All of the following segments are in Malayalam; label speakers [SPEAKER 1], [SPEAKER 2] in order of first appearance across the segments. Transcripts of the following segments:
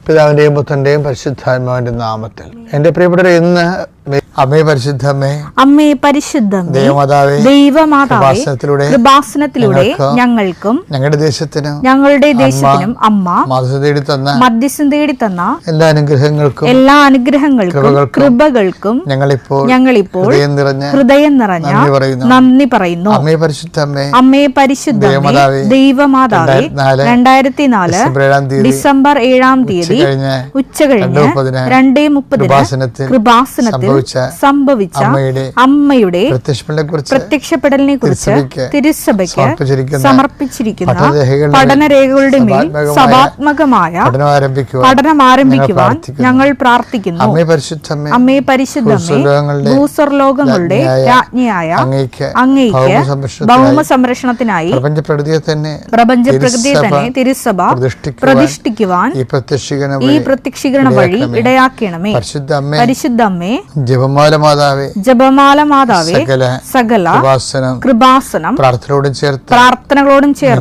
[SPEAKER 1] പിതാവിന്റെയും പുത്രന്റെയും പരിശുദ്ധാത്മാവിന്റെ നാമത്തിൽ. എന്റെ പ്രിയപ്പെട്ടവരെ, ഇന്ന് അമ്മേ പരിശുദ്ധമ്മേ,
[SPEAKER 2] അമ്മേ പരിശുദ്ധമ്മേ, ദൈവമാതാവേ, കൃപാസനത്തിലൂടെ ഞങ്ങൾക്കും ഞങ്ങളുടെ ദേശത്തിനും അമ്മ മധ്യസ്ഥം തേടി തന്ന എല്ലാ അനുഗ്രഹങ്ങൾക്കും കൃപകൾക്കും ഞങ്ങളിപ്പോൾ ഹൃദയം നിറഞ്ഞ നന്ദി പറയുന്നു.
[SPEAKER 1] അമ്മേ പരിശുദ്ധമ്മേ,
[SPEAKER 2] അമ്മേ പരിശുദ്ധമ്മേ, ദൈവമാതാവേ, 2004 ഡിസംബർ 7-ാം തീയതി ഉച്ചകഴിഞ്ഞ് 2:30 കൃപാസനത്തിൽ സംഭവിച്ച അമ്മയുടെ പ്രത്യക്ഷപ്പെടലിനെ കുറിച്ച് തിരുസഭയ്ക്ക് സമർപ്പിച്ചിരിക്കുന്ന പഠനരേഖകളുടെ മേൽ സഭാത്മകമായ പഠനം ആരംഭിക്കുവാൻ ഞങ്ങൾ പ്രാർത്ഥിക്കുന്നു. അമ്മേ പരിശുദ്ധമ്മേ, ഭൂസ്വർലോകങ്ങളുടെ രാജ്ഞിയായ അങ്ങേയ്ക്ക് ഭൗമ സംരക്ഷണത്തിനായി പ്രപഞ്ചപ്രകൃതിയെ തന്നെ തിരുസഭ പ്രതിഷ്ഠിക്കുവാൻ ഈ പ്രത്യക്ഷീകരണ വഴി ഇടയാക്കണമേ. പരിശുദ്ധമ്മേ, ജപമാല മാതാവേ, സകല കൃപാസനം പ്രാർത്ഥനകളോടും ചേർത്ത്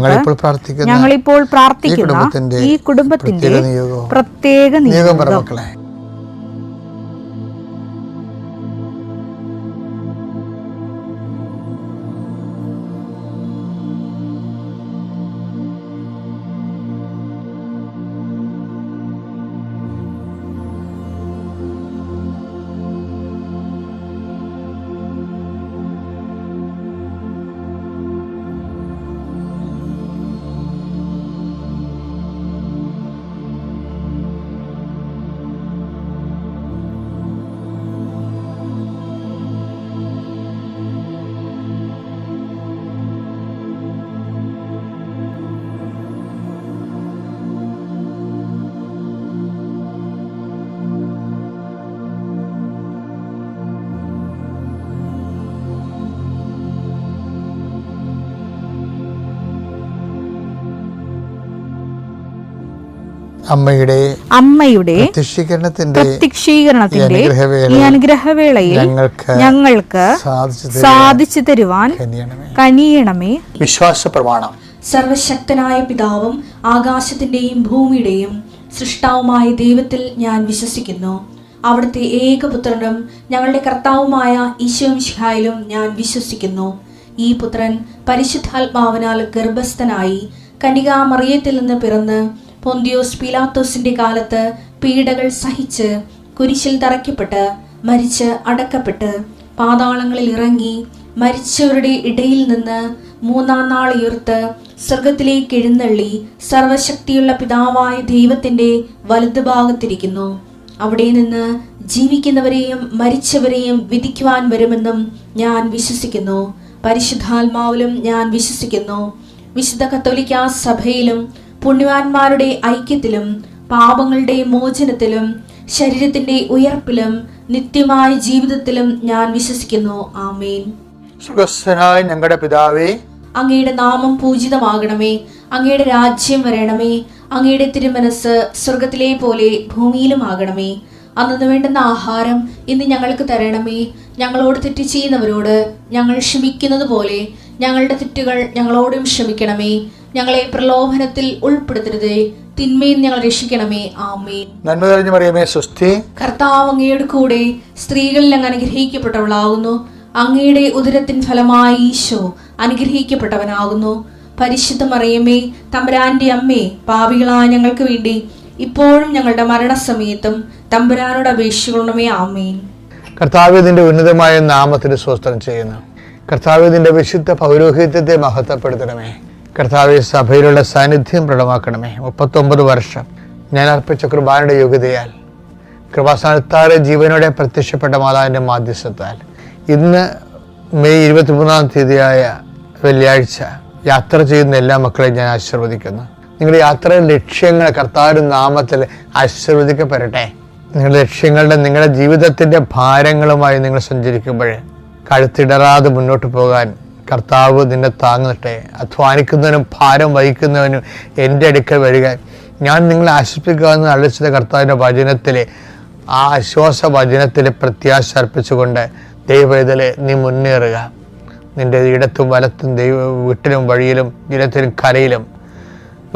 [SPEAKER 2] ഞങ്ങളിപ്പോൾ പ്രാർത്ഥിക്കുന്ന ഈ കുടുംബത്തിന്റെ പ്രത്യേക നിയോഗം. അമ്മയുടെ പ്രത്യക്ഷീകരണത്തിന്റെ ഈ അനുഗ്രഹവേളയിൽ ഞങ്ങൾക്ക് സാധിച്ചു തരുവാൻ കനിയണമേ.
[SPEAKER 1] വിശ്വാസ പ്രമാണം.
[SPEAKER 3] സർവശക്തനായ പിതാവും ആകാശത്തിന്റെയും ഭൂമിയുടെയും സൃഷ്ടാവുമായ ദൈവത്തിൽ ഞാൻ വിശ്വസിക്കുന്നു. അവിടുത്തെ ഏകപുത്രനും ഞങ്ങളുടെ കർത്താവുമായ ഈശോമിശിഹായിലും ഞാൻ വിശ്വസിക്കുന്നു. ഈ പുത്രൻ പരിശുദ്ധാത്മാവിനാൽ ഗർഭസ്ഥനായി കന്യകാമറിയത്തിൽ നിന്ന് പിറന്ന് പൊന്തിയോസ് പീലാത്തോസിന്റെ കാലത്ത് പീഡകൾ സഹിച്ച് കുരിശിൽ തറയ്ക്കപ്പെട്ട് മരിച്ച് അടക്കപ്പെട്ട് പാതാളങ്ങളിൽ ഇറങ്ങി മരിച്ചവരുടെ ഇടയിൽ നിന്ന് 3-ാം നാൾ ഉയർത്ത് സ്വർഗത്തിലേക്ക് എഴുന്നള്ളി സർവശക്തിയുള്ള പിതാവായ ദൈവത്തിന്റെ വലതുഭാഗത്തിരിക്കുന്നു. അവിടെ നിന്ന് ജീവിക്കുന്നവരെയും മരിച്ചവരെയും വിധിക്കുവാൻ വരുമെന്നും ഞാൻ വിശ്വസിക്കുന്നു. പരിശുദ്ധാത്മാവിലും ഞാൻ വിശ്വസിക്കുന്നു. വിശുദ്ധ കത്തോലിക്കാ സഭയിലും പുണ്യവാന്മാരുടെ ഐക്യത്തിലും പാപങ്ങളുടെ മോചനത്തിലും ശരീരത്തിന്റെ ഉയർപ്പിലും നിത്യമായ ജീവിതത്തിലും ഞാൻ വിശ്വസിക്കുന്നു. ആമേൻ.
[SPEAKER 1] സ്വർഗ്ഗസ്ഥനായ ഞങ്ങളുടെ പിതാവേ,
[SPEAKER 3] അങ്ങയുടെ നാമം പൂജിതമാകണമേ. അങ്ങയുടെ രാജ്യം വരണമേ. അങ്ങയുടെ തിരുമനസ് സ്വർഗത്തിലെ പോലെ ഭൂമിയിലും ആകണമേ. അന്നു വേണ്ടുന്ന ആഹാരം ഇന്ന് ഞങ്ങൾക്ക് തരണമേ. ഞങ്ങളോട് തെറ്റ് ചെയ്യുന്നവരോട് ഞങ്ങൾ ക്ഷമിക്കുന്നത് പോലെ ഞങ്ങളുടെ തെറ്റുകൾ ഞങ്ങളോടും ക്ഷമിക്കണമേ. ഞങ്ങളെ പ്രലോഭനത്തിൽ ഉൾപ്പെടുത്തരുതേ, തിന്മയിൽ ഞങ്ങൾ രക്ഷിക്കണമേ. ആമേൻ.
[SPEAKER 1] നന്മ നിറഞ്ഞ മറിയമേ, സ്വസ്തി.
[SPEAKER 3] കർത്താവ് അങ്ങയുടെ കൂടെ സ്ത്രീകളിൽ അങ്ങ് അനുഗ്രഹിക്കപ്പെട്ടവളാകുന്നു. അങ്ങയുടെ ഉദരത്തിൻ ഫലമായി ഈശോ അനുഗ്രഹിക്കപ്പെട്ടവനാകുന്നു. പരിശുദ്ധ മറിയമേ, തമ്പുരാന്റെ അമ്മേ, പാപികളായ ഞങ്ങൾക്ക് വേണ്ടി ഇപ്പോഴും ഞങ്ങളുടെ മരണസമയത്തും തമ്പുരാനോട് അപേക്ഷിക്കണമേ. ആമേൻ.
[SPEAKER 1] കർത്താവേ, നിന്റെ ഉന്നതമായ നാമത്തിന് സ്തോത്രം ചെയ്യുന്നു. കർത്താവേ, നിന്റെ വിശുദ്ധ പൗരോഹിത്യത്തെ മഹത്വപ്പെടുത്തണമേ. കർത്താവെ, സഭയിലുള്ള സാന്നിധ്യം പ്രകടമാക്കണമേ. 39 വർഷം ഞാൻ അർപ്പിച്ച കൃപാനയുടെ യോഗ്യതയാൽ കൃപാസ്ഥാനത്താറെ ജീവനോടെ പ്രത്യക്ഷപ്പെട്ട മാതാവിൻ്റെ മാധ്യസ്ഥത്താൽ ഇന്ന് മെയ് 23-ാം തീയതിയായ വെള്ളിയാഴ്ച യാത്ര ചെയ്യുന്ന എല്ലാ മക്കളെയും ഞാൻ ആശീർവദിക്കുന്നു. നിങ്ങളുടെ യാത്രയുടെ ലക്ഷ്യങ്ങൾ കർത്താവിന്റെ നാമത്തിൽ ആശീർവദിക്കപ്പെടട്ടെ. നിങ്ങളുടെ നിങ്ങളുടെ ജീവിതത്തിന്റെ ഭാരങ്ങളുമായി നിങ്ങൾ സഞ്ചരിക്കുമ്പോൾ കഴുത്തിടറാതെ മുന്നോട്ട് പോകാൻ കർത്താവ് നിന്നെ താങ്ങട്ടെ. അധ്വാനിക്കുന്നവനും ഭാരം വഹിക്കുന്നവനും എൻ്റെ അടുക്കൽ വരിക, ഞാൻ നിങ്ങളെ ആശ്വസിപ്പിക്കാമെന്ന് അളിച്ചത് കർത്താവിൻ്റെ വചനത്തിലെ ആ ആശ്വാസ വചനത്തിലെ പ്രത്യാശ അർപ്പിച്ചുകൊണ്ട് ദൈവവേദലെ നീ മുന്നേറുക. നിന്റെ ഇടത്തും വലത്തും വീട്ടിലും വഴിയിലും ജലത്തിലും കരയിലും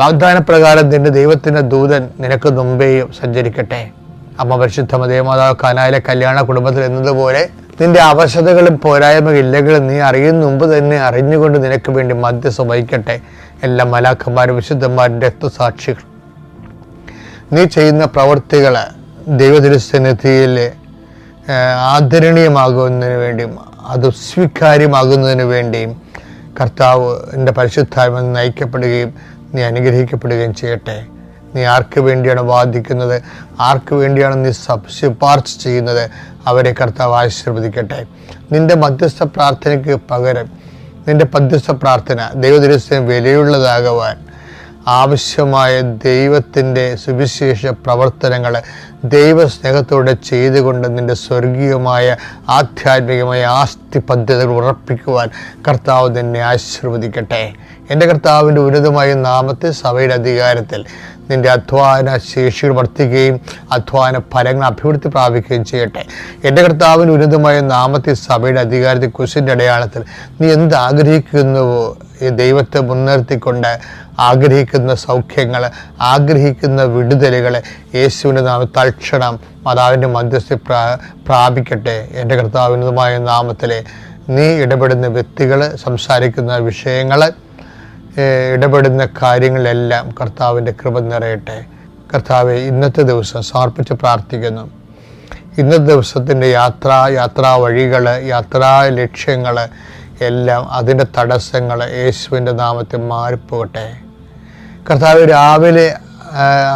[SPEAKER 1] വാഗ്ദാനപ്രകാരം നിന്റെ ദൈവത്തിൻ്റെ ദൂതൻ നിനക്ക് മുമ്പേയും സഞ്ചരിക്കട്ടെ. അമ്മ പരിശുദ്ധ ദേവമാതാവ് കാനായിലെ കല്യാണ കുടുംബത്തിൽ എന്നതുപോലെ നിന്റെ അവശതകളും പോരായ്മയില്ലെങ്കിലും നീ അറിയുന്ന മുമ്പ് തന്നെ അറിഞ്ഞുകൊണ്ട് നിനക്ക് വേണ്ടി മധ്യസ്ഥം വഹിക്കട്ടെ. എല്ലാ മലാഖന്മാരും വിശുദ്ധന്മാരും രക്തസാക്ഷികൾ നീ ചെയ്യുന്ന പ്രവൃത്തികൾ ദൈവതിരുസന്നിധിയിൽ ആദരണീയമാകുന്നതിന് വേണ്ടിയും അത് സ്വീകാര്യമാകുന്നതിന് വേണ്ടിയും കർത്താവ് എൻ്റെ പരിശുദ്ധാത്മ നയിക്കപ്പെടുകയും നീ അനുഗ്രഹിക്കപ്പെടുകയും ചെയ്യട്ടെ. നീ ആർക്ക് വേണ്ടിയാണ് വാദിക്കുന്നത്, ആർക്ക് വേണ്ടിയാണ് നീ ശുപാർശ ചെയ്യുന്നത്, അവരെ കർത്താവ് ആശീർവദിക്കട്ടെ. നിന്റെ മധ്യസ്ഥ പ്രാർത്ഥനയ്ക്ക് പകരം നിന്റെ മധ്യസ്ഥ പ്രാർത്ഥന ദൈവദിവസം വിലയുള്ളതാകുവാൻ ആവശ്യമായ ദൈവത്തിൻ്റെ സുവിശേഷ പ്രവർത്തനങ്ങൾ ദൈവസ്നേഹത്തോടെ ചെയ്തുകൊണ്ട് നിൻ്റെ സ്വർഗീയമായ ആധ്യാത്മികമായ ആസ്തി പദ്ധതികൾ ഉറപ്പിക്കുവാൻ കർത്താവ് നിന്നെ ആശീർവദിക്കട്ടെ. എൻ്റെ കർത്താവിൻ്റെ ഉന്നതമായ നാമത്തിൽ സഭയുടെ അധികാരത്തിൽ നിൻ്റെ അധ്വാന ശേഷികൾ വർദ്ധിക്കുകയും അധ്വാന ഫലങ്ങൾ അഭിവൃദ്ധി പ്രാപിക്കുകയും ചെയ്യട്ടെ. എൻ്റെ കർത്താവിൻ്റെ ഉന്നതമായ നാമത്തിൽ സഭയുടെ അധികാരത്തിൽ കുരിശിൻ്റെ അടയാളത്തിൽ നീ എന്ത് ആഗ്രഹിക്കുന്നുവോ ഈ ദൈവത്തെ മുൻനിർത്തിക്കൊണ്ട് ആഗ്രഹിക്കുന്ന സൗഖ്യങ്ങൾ, ആഗ്രഹിക്കുന്ന വിടുതലുകൾ യേശുവിൻ്റെ നാമത്തിൽ തൽക്ഷണം മാതാവിൻ്റെ മധ്യസ്ഥ പ്രാപിക്കട്ടെ. എൻ്റെ കർത്താവിനുമായ നാമത്തിൽ നീ ഇടപെടുന്ന വ്യക്തികൾ, സംസാരിക്കുന്ന വിഷയങ്ങൾ, ഇടപെടുന്ന കാര്യങ്ങളെല്ലാം കർത്താവിൻ്റെ കൃപ നിറയട്ടെ. കർത്താവെ, ഇന്നത്തെ ദിവസം സമർപ്പിച്ച് പ്രാർത്ഥിക്കുന്നു. ഇന്നത്തെ ദിവസത്തിൻ്റെ യാത്രാ വഴികൾ, യാത്രാ ലക്ഷ്യങ്ങൾ എല്ലാം അതിൻ്റെ തടസ്സങ്ങൾ യേശുവിൻ്റെ നാമത്തിൽ മാറിപ്പോകട്ടെ. കർത്താവ്, രാവിലെ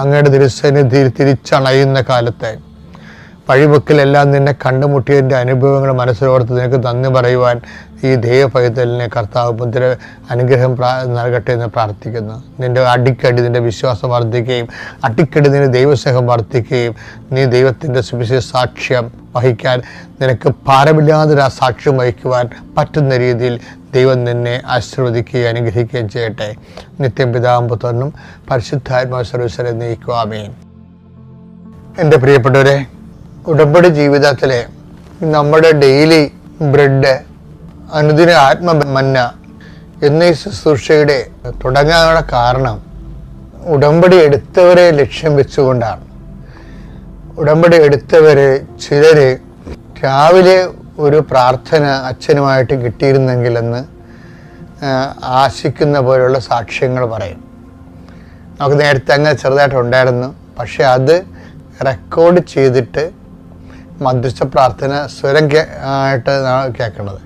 [SPEAKER 1] അങ്ങയുടെ തിരുസന്നിധിയിൽ തിരിച്ചണയുന്ന കാലത്തെ വഴിവെക്കിലെല്ലാം നിന്നെ കണ്ടുമുട്ടിയതിൻ്റെ അനുഭവങ്ങൾ മനസ്സിലോർത്ത് നിനക്ക് നന്ദി പറയുവാൻ ഈ ദൈവപൈതലിനെ കർത്താവ് മുദ്ര അനുഗ്രഹം നൽകട്ടെ എന്ന് പ്രാർത്ഥിക്കുന്നു. നിൻ്റെ അടിക്കടി നിൻ്റെ വിശ്വാസം വർദ്ധിക്കുകയും അടിക്കടി നിൻ്റെ ദൈവസ്നേഹം വർദ്ധിക്കുകയും നീ ദൈവത്തിൻ്റെ സുവിശേഷ സാക്ഷ്യം വഹിക്കാൻ നിനക്ക് ഭാരമില്ലാതൊരു ആ സാക്ഷ്യം വഹിക്കുവാൻ പറ്റുന്ന രീതിയിൽ ദൈവം നിന്നെ ആശീർവദിക്കുകയും അനുഗ്രഹിക്കുകയും ചെയ്യട്ടെ. നിത്യം പിതാവും പുത്രനും പരിശുദ്ധാത്മാവ് സർവ്വീശ്വരെ നയിക്കുക. ആമേൻ. എൻ്റെ പ്രിയപ്പെട്ടവരെ, ഉടമ്പടി ജീവിതത്തിലെ നമ്മുടെ ഡെയിലി ബ്രെഡ്, അനുദിന ആത്മമന്ന എന്നീ ശുശ്രൂഷയുടെ തുടങ്ങാനുള്ള കാരണം ഉടമ്പടി എടുത്തവരെ ലക്ഷ്യം വെച്ചുകൊണ്ടാണ്. ഉടമ്പടി എടുത്തവരെ ചിലർ രാവിലെ ഒരു പ്രാർത്ഥന അച്ഛനുമായിട്ട് കിട്ടിയിരുന്നെങ്കിലെന്ന് ആശിക്കുന്ന പോലുള്ള സാക്ഷ്യങ്ങൾ പറയും. നമുക്ക് നേരത്തെ അങ്ങനെ ചെറുതായിട്ടുണ്ടായിരുന്നു, പക്ഷെ അത് റെക്കോർഡ് ചെയ്തിട്ട് മധ്യസ്ഥ പ്രാർത്ഥന സ്വരം ആയിട്ട് കേൾക്കണത്.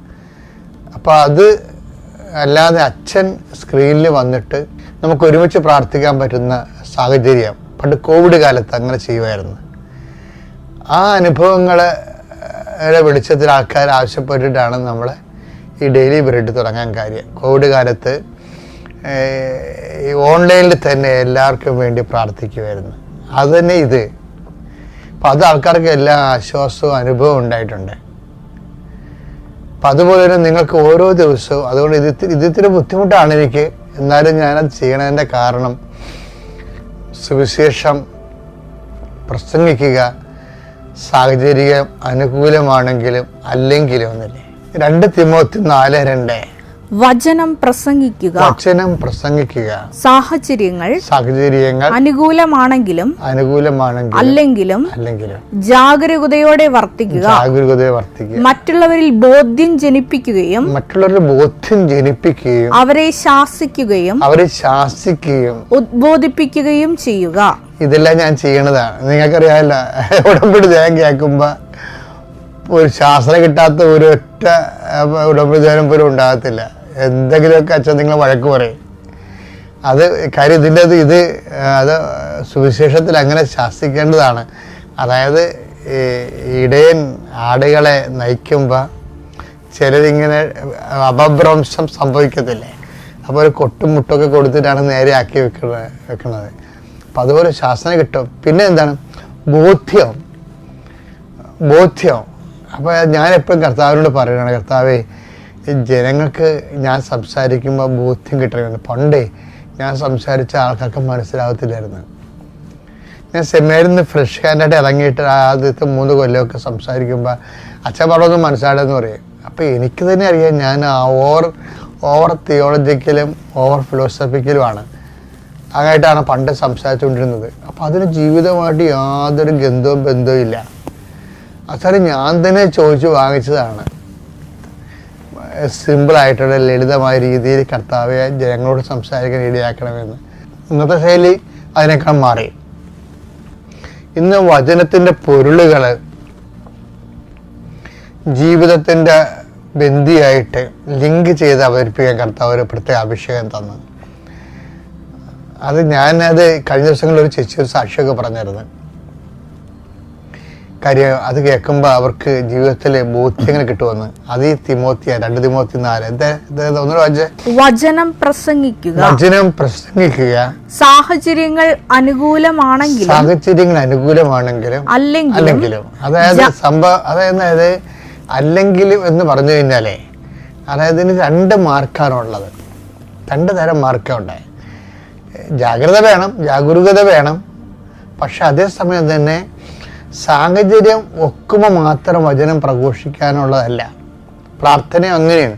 [SPEAKER 1] അപ്പോൾ അത് അല്ലാതെ അച്ഛൻ സ്ക്രീനിൽ വന്നിട്ട് നമുക്ക് ഒരുമിച്ച് പ്രാർത്ഥിക്കാൻ പറ്റുന്ന സാഹചര്യം പണ്ട് കോവിഡ് കാലത്ത് അങ്ങനെ ചെയ്യുമായിരുന്നു. ആ അനുഭവങ്ങളെ വെളിച്ചത്തിൽ ആൾക്കാർ ആവശ്യപ്പെട്ടിട്ടാണ് നമ്മൾ ഈ ഡെയിലി ബ്രെഡ് തുടങ്ങാൻ കാര്യം. കോവിഡ് കാലത്ത് ഓൺലൈനിൽ തന്നെ എല്ലാവർക്കും വേണ്ടി പ്രാർത്ഥിക്കുമായിരുന്നു. അതുതന്നെ ഇത്. അപ്പം അത് ആൾക്കാർക്ക് എല്ലാ ആശ്വാസവും അനുഭവം ഉണ്ടായിട്ടുണ്ട്. അപ്പം അതുപോലെ തന്നെ നിങ്ങൾക്ക് ഓരോ ദിവസവും, അതുകൊണ്ട് ഇതിത്തിരി ബുദ്ധിമുട്ടാണ് എനിക്ക്, എന്നാലും ഞാനത് ചെയ്യണതിൻ്റെ കാരണം സുവിശേഷം പ്രസംഗിക്കുക സാഹചര്യം അനുകൂലമാണെങ്കിലും അല്ലെങ്കിലും ഒന്നില്ലേ. 2 തിമോത്തി 4:2
[SPEAKER 2] വചനം പ്രസംഗിക്കുക സാഹചര്യങ്ങൾ അനുകൂലമാണെങ്കിലും അല്ലെങ്കിലും ജാഗരൂകതയോടെ വർത്തിക്കുക. മറ്റുള്ളവരിൽ ബോധ്യം ജനിപ്പിക്കുകയും അവരെ ശാസിക്കുകയും ഉദ്ബോധിപ്പിക്കുകയും ചെയ്യുക.
[SPEAKER 1] ഇതെല്ലാം ഞാൻ ചെയ്യണതാണ്. നിങ്ങൾക്കറിയാമല്ല, ഉടമ്പടി ധ്യാനം കേൾക്കുമ്പോൾ ഒരു ശാസ്ത്രം കിട്ടാത്ത ഒരൊറ്റ ഉടമ്പടി ധ്യാനം പോലും ഉണ്ടാകത്തില്ല. എന്തെങ്കിലുമൊക്കെ അച്ഛൻ നിങ്ങൾ വഴക്ക് പറയും. അത് കാര്യം ഇത് അത് സുവിശേഷത്തിൽ അങ്ങനെ ശാസിക്കേണ്ടതാണ്. അതായത് ഇടയൻ ആടുകളെ നയിക്കുമ്പോൾ ചിലരിങ്ങനെ അപഭ്രംശം സംഭവിക്കത്തില്ലേ, അപ്പോൾ ഒരു കൊട്ടും മുട്ടൊക്കെ കൊടുത്തിട്ടാണ് നേരെ ആക്കി വെക്കുന്നത്. അപ്പം അതുപോലെ ശാസന കിട്ടും. പിന്നെ എന്താണ് ബോധ്യം. അപ്പോൾ ഞാൻ എപ്പോഴും കർത്താവിനോട് പറയുകയാണ്, കർത്താവേ, ജനങ്ങൾക്ക് ഞാൻ സംസാരിക്കുമ്പോൾ ബോധ്യം കിട്ടണമെന്ന്. പണ്ടേ ഞാൻ സംസാരിച്ച ആൾക്കാർക്ക് മനസ്സിലാകത്തില്ലായിരുന്നു. ഞാൻ സെമിനാരിൽ നിന്ന് ഫ്രഷ് ഹാൻഡായിട്ട് ഇറങ്ങിയിട്ട് ആദ്യത്തെ 3 കൊല്ലമൊക്കെ സംസാരിക്കുമ്പോൾ അച്ഛൻ പറഞ്ഞൊന്നും മനസ്സിലാടെന്ന് പറയും. അപ്പോൾ എനിക്ക് തന്നെ അറിയാം ഞാൻ ഓവർ തിയോളജിക്കലും ഓവർ ഫിലോസഫിക്കലുമാണ്. അങ്ങനെയായിട്ടാണ് പണ്ട് സംസാരിച്ചുകൊണ്ടിരുന്നത്. അപ്പോൾ അതിന് ജീവിതമായിട്ട് യാതൊരു ബന്ധവും ഇല്ല. അവസാനം ഞാൻ തന്നെ ചോദിച്ചു വാങ്ങിച്ചതാണ്. സിമ്പിളായിട്ടുള്ള ലളിതമായ രീതിയിൽ കർത്താവെ ജനങ്ങളോട് സംസാരിക്കാൻ ഇടയാക്കണമെന്ന്. ഇന്നത്തെ ശൈലി അതിനേക്കാൾ മാറി. ഇന്ന് വചനത്തിൻ്റെ പൊരുളുകൾ ജീവിതത്തിൻ്റെ ബന്ധിയായിട്ട് ലിങ്ക് ചെയ്ത് അവതരിപ്പിക്കാൻ കർത്താവ് ഒരു പ്രത്യേക അഭിഷേകം തന്നു. ഞാനത് കഴിഞ്ഞ ദിവസങ്ങളിൽ ഒരു ചേച്ചി ഒരു സാക്ഷിയൊക്കെ പറഞ്ഞിരുന്നു. കാര്യം അത് കേൾക്കുമ്പോൾ അവർക്ക് ജീവിതത്തിൽ ബോധ്യങ്ങൾ കിട്ടുമെന്ന്. അത് ഈ 2 തിമോത്തി 4 ഒന്നുകൂടെ വായിച്ചേ.
[SPEAKER 2] വചനം പ്രസംഗിക്കുക സാഹചര്യങ്ങൾ അനുകൂലമാണെങ്കിലും
[SPEAKER 1] അല്ലെങ്കിലും അതായത് അല്ലെങ്കിലും എന്ന് പറഞ്ഞു കഴിഞ്ഞാലേ, അതായത് ഇതിന് 2 മാർക്കാണുള്ളത്. 2 തരം മാർക്കുണ്ട്. ജാഗരൂകത വേണം. പക്ഷെ അതേസമയം തന്നെ സാഹചര്യം ഒക്കുമ്പോൾ മാത്രം വചനം പ്രഘോഷിക്കാനുള്ളതല്ല. പ്രാർത്ഥന അങ്ങനെയാണ്.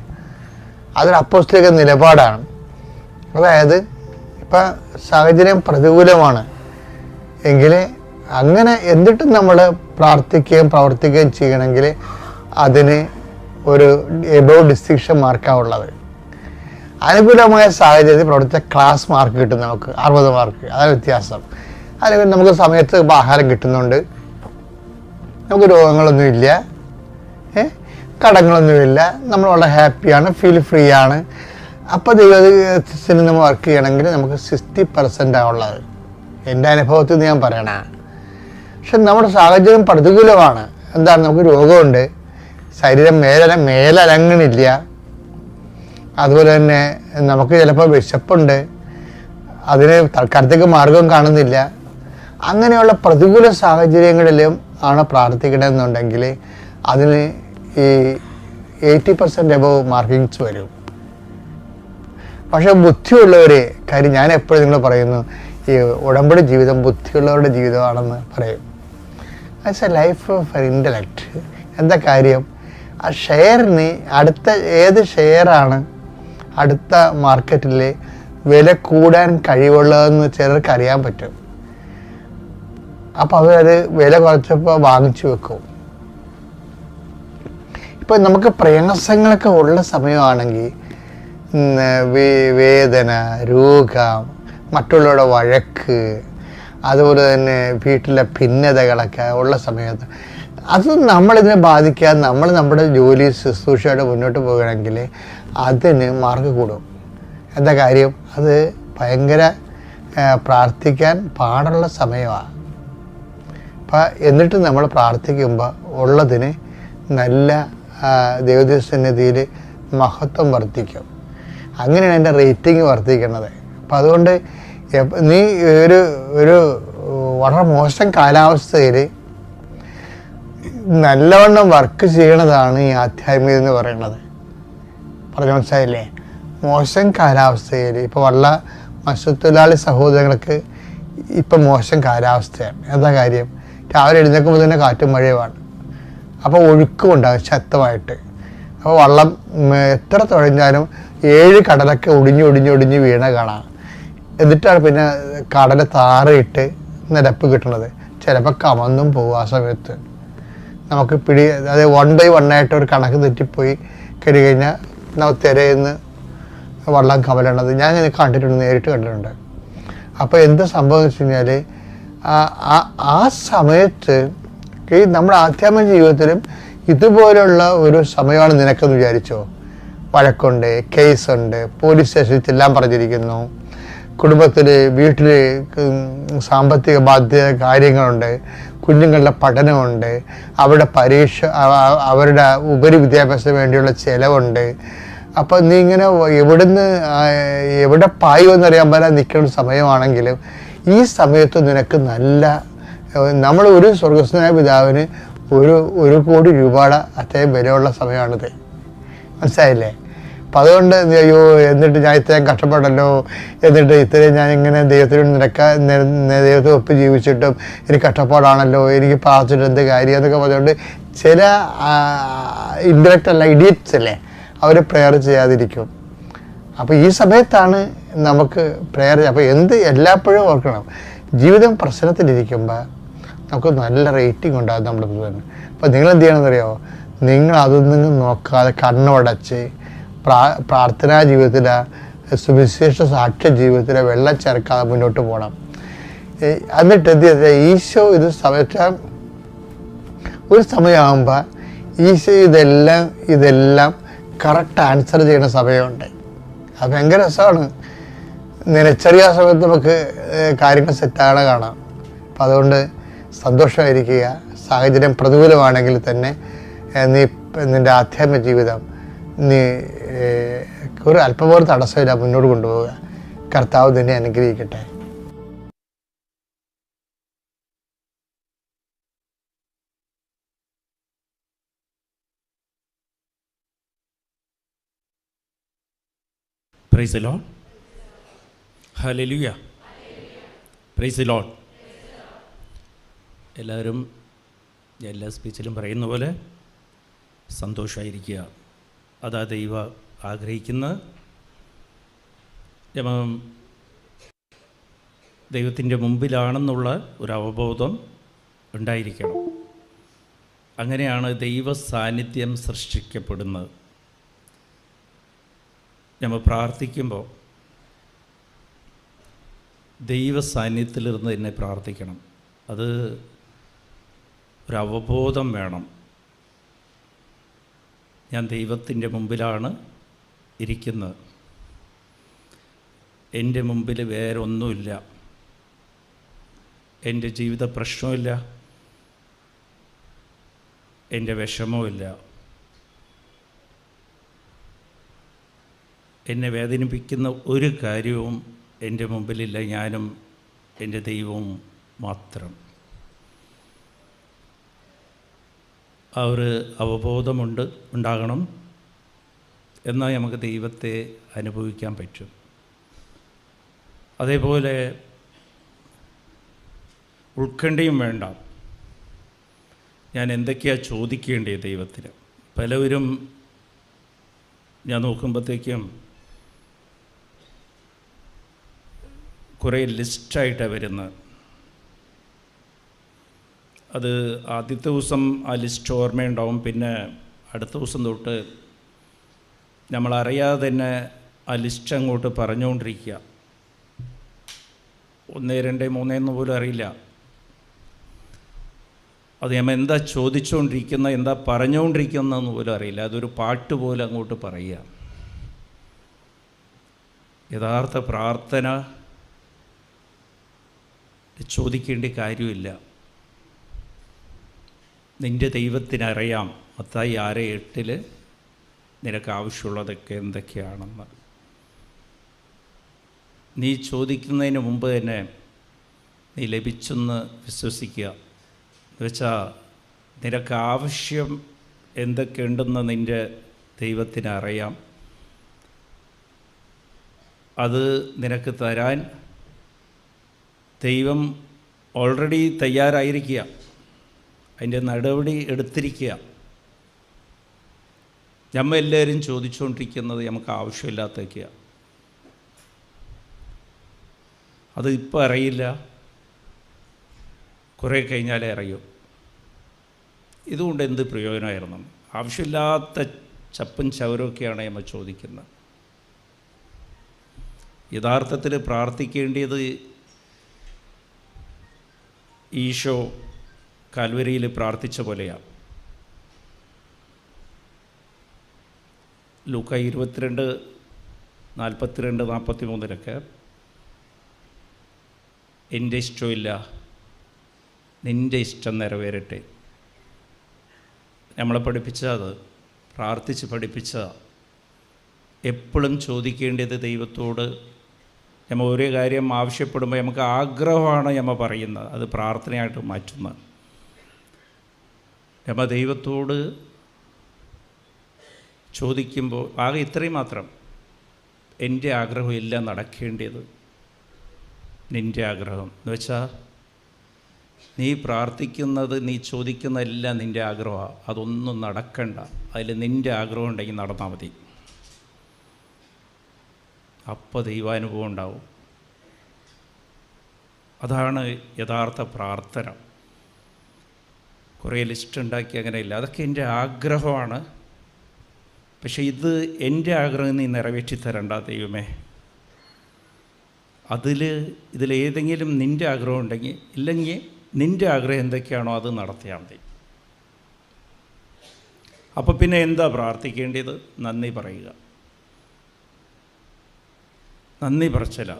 [SPEAKER 1] അതൊരു അപ്പോസ്തലിക നിലപാടാണ്. അതായത് ഇപ്പം സാഹചര്യം പ്രതികൂലമാണ് എങ്കിൽ അങ്ങനെ എന്നിട്ടും നമ്മൾ പ്രാർത്ഥിക്കുകയും പ്രവർത്തിക്കുകയും ചെയ്യണമെങ്കിൽ അതിന് ഒരു എബോവ് ഡിസ്റ്റിങ്ഷൻ മാർക്കാണ് ഉള്ളത്. അനുകൂലമായ സാഹചര്യത്തിൽ പ്രവർത്തിച്ച ക്ലാസ് മാർക്ക് കിട്ടും നമുക്ക് 60 മാർക്ക്. അതാണ് വ്യത്യാസം. അല്ലെങ്കിൽ നമുക്ക് സമയത്ത് ആഹാരം കിട്ടുന്നുണ്ട്, നമുക്ക് രോഗങ്ങളൊന്നുമില്ല, കടങ്ങളൊന്നുമില്ല, നമ്മൾ വളരെ ഹാപ്പിയാണ്, ഫീൽ ഫ്രീ ആണ്. അപ്പോൾ ദൈവത്തിന് നമ്മൾ വർക്ക് ചെയ്യണമെങ്കിൽ നമുക്ക് 60% ആണുള്ളത്. എൻ്റെ അനുഭവത്തിൽ നിന്ന് ഞാൻ പറയണ. പക്ഷെ നമ്മുടെ സാഹചര്യം പ്രതികൂലമാണ്. എന്താണ്, നമുക്ക് രോഗമുണ്ട്, ശരീരം മേലനങ്ങണില്ല, അതുപോലെ തന്നെ നമുക്ക് ചിലപ്പോൾ വിശപ്പുണ്ട്, അതിന് തൽക്കാലത്തേക്ക് മാർഗം കാണുന്നില്ല. അങ്ങനെയുള്ള പ്രതികൂല സാഹചര്യങ്ങളിലും ആണ് പ്രാർത്ഥിക്കണമെന്നുണ്ടെങ്കിൽ അതിന് ഈ 80% എബോവ് മാർക്കിങ്സ് വരും. പക്ഷെ ബുദ്ധിയുള്ളവർ, കാര്യം ഞാൻ എപ്പോഴും നിങ്ങൾ പറയുന്നു, ഈ ഉടമ്പടി ജീവിതം ബുദ്ധിയുള്ളവരുടെ ജീവിതമാണെന്ന് പറയും. As A life of intellect. എന്താ കാര്യം, ആ ഷെയറിന് അടുത്ത ഏത് ഷെയറാണ് അടുത്ത മാർക്കറ്റിൽ വില കൂടാൻ കഴിവുള്ളതെന്ന് ചിലർക്ക് അറിയാൻ പറ്റും. അപ്പോൾ അവരത് വില കുറച്ചപ്പോൾ വാങ്ങിച്ചു വെക്കും. ഇപ്പം നമുക്ക് പ്രയാസങ്ങളൊക്കെ ഉള്ള സമയമാണെങ്കിൽ, വേദന, രോഗം, മറ്റുള്ളവരുടെ വഴക്ക്, അതുപോലെ തന്നെ വീട്ടിലെ ഭിന്നതകളൊക്കെ ഉള്ള സമയത്ത് അത് നമ്മളിതിനെ ബാധിക്കാതെ നമ്മൾ നമ്മുടെ ജോലി ശുശ്രൂഷയോടെ മുന്നോട്ട് പോകുകയാണെങ്കിൽ അതിന് മാർക്ക് കൂടും. എന്താ കാര്യം, അത് ഭയങ്കര പ്രാർത്ഥിക്കാൻ പാടുള്ള സമയമാണ്. അപ്പം എന്നിട്ട് നമ്മൾ പ്രാർത്ഥിക്കുമ്പോൾ ഉള്ളതിന് നല്ല ദൈവസന്നിധിയിൽ മഹത്വം വർദ്ധിക്കും. അങ്ങനെയാണ് എൻ്റെ റേറ്റിംഗ് വർദ്ധിക്കുന്നത്. അപ്പം അതുകൊണ്ട് നീ ഒരു വളരെ മോശം കാലാവസ്ഥയിൽ നല്ലവണ്ണം വർക്ക് ചെയ്യണതാണ് ഈ ആധ്യാത്മികത എന്ന് പറയുന്നത്. പറഞ്ഞു മനസ്സിലായില്ലേ? മോശം കാലാവസ്ഥയിൽ ഇപ്പോൾ മത്സ്യത്തൊഴിലാളി സഹോദരങ്ങൾക്ക് ഇപ്പം മോശം കാലാവസ്ഥയാണ്. എന്താ കാര്യം, രാവിലെ എഴുന്നേൽക്കുമ്പോൾ തന്നെ കാറ്റും മഴയുമാണ്. അപ്പോൾ ഒഴുക്കുമുണ്ടാകും ശക്തമായിട്ട്. അപ്പോൾ വള്ളം എത്ര തുഴഞ്ഞാലും 7 കടലൊക്കെ ഒടിഞ്ഞ് വീണ കാണാം. എന്നിട്ടാണ് പിന്നെ കടൽ താറിയിട്ട് നിരപ്പ് കിട്ടുന്നത്. ചിലപ്പോൾ കമന്നും പോകും. ആ സമയത്ത് നമുക്ക് അത് 1 by 1 ആയിട്ട് ഒരു കണക്ക് തെറ്റിപ്പോയി കഴിഞ്ഞാൽ നമ്മൾ തിരയുന്ന വള്ളം കമലണത് ഞാൻ ഇങ്ങനെ കണ്ടിട്ടുണ്ട്, നേരിട്ട് കണ്ടിട്ടുണ്ട്. അപ്പോൾ എന്ത് സംഭവം എന്ന് വെച്ച് കഴിഞ്ഞാൽ ആ സമയത്ത് ഈ നമ്മുടെ ആധ്യാത്മിക ജീവിതത്തിലും ഇതുപോലുള്ള ഒരു സമയമാണ് നിനക്കെന്ന് വിചാരിച്ചോ. വഴക്കുണ്ട്, കേസുണ്ട്, പോലീസ് സ്റ്റേഷനിൽ ചെല്ലാൻ പറഞ്ഞിരിക്കുന്നു, കുടുംബത്തിൽ വീട്ടിൽ സാമ്പത്തിക ബാധ്യത കാര്യങ്ങളുണ്ട്, കുഞ്ഞുങ്ങളുടെ പഠനമുണ്ട്, അവരുടെ പരീക്ഷ, അവരുടെ ഉപരിവിദ്യാഭ്യാസത്തിന് വേണ്ടിയുള്ള ചിലവുണ്ട്. അപ്പം നീ ഇങ്ങനെ എവിടെ പായുമെന്നറിയാൻ പറ്റാൻ നിൽക്കുന്ന സമയമാണെങ്കിലും ഈ സമയത്ത് നിനക്ക് നമ്മൾ ഒരു സ്വർഗസ്ഥനായ പിതാവിന് 1 കോടി രൂപയുടെ അത്രയും വിലയുള്ള സമയമാണിത്. മനസ്സിലായില്ലേ? അപ്പം അതുകൊണ്ട് അയ്യോ എന്നിട്ട് ഞാൻ ഇത്രയും കഷ്ടപ്പെടല്ലോ, എന്നിട്ട് ഇത്രയും ഞാൻ ഇങ്ങനെ ദൈവത്തെ ഒപ്പ് ജീവിച്ചിട്ടും എനിക്ക് കഷ്ടപ്പാടാണല്ലോ, എനിക്ക് പ്രാർത്ഥിച്ചിട്ട് എന്ത് കാര്യം എന്നൊക്കെ പറഞ്ഞുകൊണ്ട് ചില ഇൻഡയറക്റ്റ് അല്ല ഇഡിയറ്റ്സ് അല്ലേ അവർ പ്രെയർ ചെയ്യാതിരിക്കും. അപ്പോൾ ഈ സമയത്താണ് നമുക്ക് പ്രെയർ. അപ്പോൾ എല്ലായ്പ്പോഴും ഓർക്കണം, ജീവിതം പ്രശ്നത്തിലിരിക്കുമ്പോൾ നമുക്ക് നല്ല റേറ്റിംഗ് ഉണ്ടാകും നമ്മുടെ തന്നെ. അപ്പോൾ നിങ്ങൾ എന്ത് ചെയ്യണമെന്നറിയാമോ? നിങ്ങൾ അതൊന്നും നോക്കാതെ കണ്ണുടച്ച് പ്രാർത്ഥനാ ജീവിതത്തിലെ സുവിശേഷ സാക്ഷ്യ ജീവിതത്തിലെ വെള്ളം ചേർക്കാതെ മുന്നോട്ട് പോകണം. എന്നിട്ട് എന്ത് ചെയ്ത ഈശോ ഇത് ഒരു സമയമാകുമ്പോൾ ഈശോ ഇതെല്ലാം കറക്റ്റ് ആൻസർ ചെയ്യുന്ന സമയമുണ്ട്. അത് ഭയങ്കര രസമാണ്. നിലച്ചെറിയ സമയത്ത് നമുക്ക് കാര്യങ്ങൾ സെറ്റാകണ കാണാം. അപ്പം അതുകൊണ്ട് സന്തോഷമായിരിക്കുക. സാഹചര്യം പ്രതികൂലമാണെങ്കിൽ തന്നെ നിൻ്റെ ആധ്യാത്മിക ജീവിതം ഒരു അല്പം പോലും തടസ്സമില്ല മുന്നോട്ട് കൊണ്ടുപോവുക. കർത്താവ് നിന്നെ അനുഗ്രഹിക്കട്ടെ.
[SPEAKER 4] Price the lord. Hallelujah. Price the Lord. എല്ലാവരും എല്ലാ സ്പീച്ചിലും പറയുന്ന പോലെ സന്തോഷമായിരിക്കുക. അതാ ദൈവം ആഗ്രഹിക്കുന്നത്. ദൈവത്തിൻ്റെ മുമ്പിലാണെന്നുള്ള ഒരു അവബോധം ഉണ്ടായിരിക്കണം. അങ്ങനെയാണ് ദൈവ സാന്നിധ്യം സൃഷ്ടിക്കപ്പെടുന്നത്. നമ്മൾ പ്രാർത്ഥിക്കുമ്പോൾ ദൈവ സാന്നിധ്യത്തിലിരുന്ന് തന്നെ പ്രാർത്ഥിക്കണം. അത് ഒരു അവബോധം വേണം. ഞാൻ ദൈവത്തിൻ്റെ മുമ്പിലാണ് ഇരിക്കുന്നത്. എൻ്റെ മുമ്പിൽ വേറെ ഒന്നുമില്ല. എൻ്റെ ജീവിത പ്രശ്നമില്ല, എൻ്റെ വിഷമവുമില്ല, എന്നെ വേദനിപ്പിക്കുന്ന ഒരു കാര്യവും എൻ്റെ മുമ്പിലില്ല. ഞാനും എൻ്റെ ദൈവവും മാത്രം. ആ ഒരു ഉണ്ടാകണം. എന്നാൽ നമുക്ക് ദൈവത്തെ അനുഭവിക്കാൻ പറ്റും. അതേപോലെ ഉത്കണ്ഠയും വേണ്ട. ഞാൻ എന്തൊക്കെയാണ് ചോദിക്കേണ്ടത് ദൈവത്തിന്? പലവരും ഞാൻ നോക്കുമ്പോഴത്തേക്കും കുറേ ലിസ്റ്റായിട്ടാണ് വരുന്നത്. അത് ആദ്യത്തെ ദിവസം ആ ലിസ്റ്റ് ഓർമ്മയുണ്ടാവും. പിന്നെ അടുത്ത ദിവസം തൊട്ട് നമ്മളറിയാതെ തന്നെ ആ ലിസ്റ്റ് അങ്ങോട്ട് പറഞ്ഞുകൊണ്ടിരിക്കുക. 1, 2, 3 എന്ന് പോലും അറിയില്ല. അത് നമ്മൾ എന്താ ചോദിച്ചുകൊണ്ടിരിക്കുന്ന, എന്താ പറഞ്ഞുകൊണ്ടിരിക്കുന്നതെന്ന് പോലും അറിയില്ല. അതൊരു പാട്ട് പോലെ അങ്ങോട്ട് പറയുക. യഥാർത്ഥ പ്രാർത്ഥന ചോദിക്കേണ്ട കാര്യമില്ല. നിൻ്റെ ദൈവത്തിനറിയാം. മത്തായി 6:8 നിനക്ക് ആവശ്യമുള്ളതൊക്കെ എന്തൊക്കെയാണെന്ന്. നീ ചോദിക്കുന്നതിന് മുമ്പ് തന്നെ നീ ലഭിച്ചെന്ന് വിശ്വസിക്കുക. എന്നുവെച്ചാൽ നിനക്ക് ആവശ്യം എന്തൊക്കെയുണ്ടെന്ന് നിൻ്റെ ദൈവത്തിനറിയാം. അത് നിനക്ക് തരാൻ ദൈവം ഓൾറെഡി തയ്യാറായിരിക്കുക. അതിൻ്റെ നടപടി എടുത്തിരിക്കുക. നമ്മളെല്ലാവരും ചോദിച്ചുകൊണ്ടിരിക്കുന്നത് നമുക്ക് ആവശ്യമില്ലാത്തൊക്കെയാണ്. അത് ഇപ്പോൾ അറിയില്ല, കുറേ കഴിഞ്ഞാലേ അറിയൂ. ഇതുകൊണ്ട് എന്ത് പ്രയോജനമായിരുന്നു? ആവശ്യമില്ലാത്ത ചപ്പും ചവരൊക്കെയാണ് നമ്മൾ ചോദിക്കുന്നത്. യഥാർത്ഥത്തിൽ പ്രാർത്ഥിക്കേണ്ടത് ഈശോ കാൽവരിയിൽ പ്രാർത്ഥിച്ച പോലെയാണ്. ലൂക്ക 22, 42, 43 എൻ്റെ ഇഷ്ടമില്ല, നിൻ്റെ ഇഷ്ടം നിറവേറട്ടെ. നമ്മളെ പഠിപ്പിച്ചത്, പ്രാർത്ഥിച്ച് പഠിപ്പിച്ചതാണ്. എപ്പോഴും ചോദിക്കേണ്ടത് ദൈവത്തോട്. നമ്മൾ ഒരേ കാര്യം ആവശ്യപ്പെടുമ്പോൾ നമുക്ക് ആഗ്രഹമാണ് നമ്മൾ പറയുന്നത്, അത് പ്രാർത്ഥനയായിട്ട് മാറ്റുന്നത്. നമ്മൾ ദൈവത്തോട് ചോദിക്കുമ്പോൾ ആകെ ഇത്രയും മാത്രം, എൻ്റെ ആഗ്രഹം എല്ലാം നടക്കേണ്ടത് നിൻ്റെ ആഗ്രഹം. എന്ന് വെച്ചാൽ നീ പ്രാർത്ഥിക്കുന്നത്, നീ ചോദിക്കുന്നതെല്ലാം നിൻ്റെ ആഗ്രഹമാണ്. അതൊന്നും നടക്കണ്ട. അതിൽ നിൻ്റെ ആഗ്രഹം ഉണ്ടെങ്കിൽ നടന്നാൽ മതി. അപ്പോൾ ദൈവാനുഭവം ഉണ്ടാവും. അതാണ് യഥാർത്ഥ പ്രാർത്ഥന. കുറേ ലിസ്റ്റ് ഉണ്ടാക്കി അങ്ങനെയില്ല. അതൊക്കെ എൻ്റെ ആഗ്രഹമാണ്. പക്ഷേ ഇത് എൻ്റെ ആഗ്രഹം നീ നിറവേറ്റി തരണ്ട ദൈവമേ. ഇതിലേതെങ്കിലും നിൻ്റെ ആഗ്രഹം ഉണ്ടെങ്കിൽ, ഇല്ലെങ്കിൽ നിൻ്റെ ആഗ്രഹം എന്തൊക്കെയാണോ അത് നടത്തിയാൽ മതി. അപ്പോൾ പിന്നെ എന്താ പ്രാർത്ഥിക്കേണ്ടത്? നന്ദി പറയുക. നന്ദി പറച്ചില,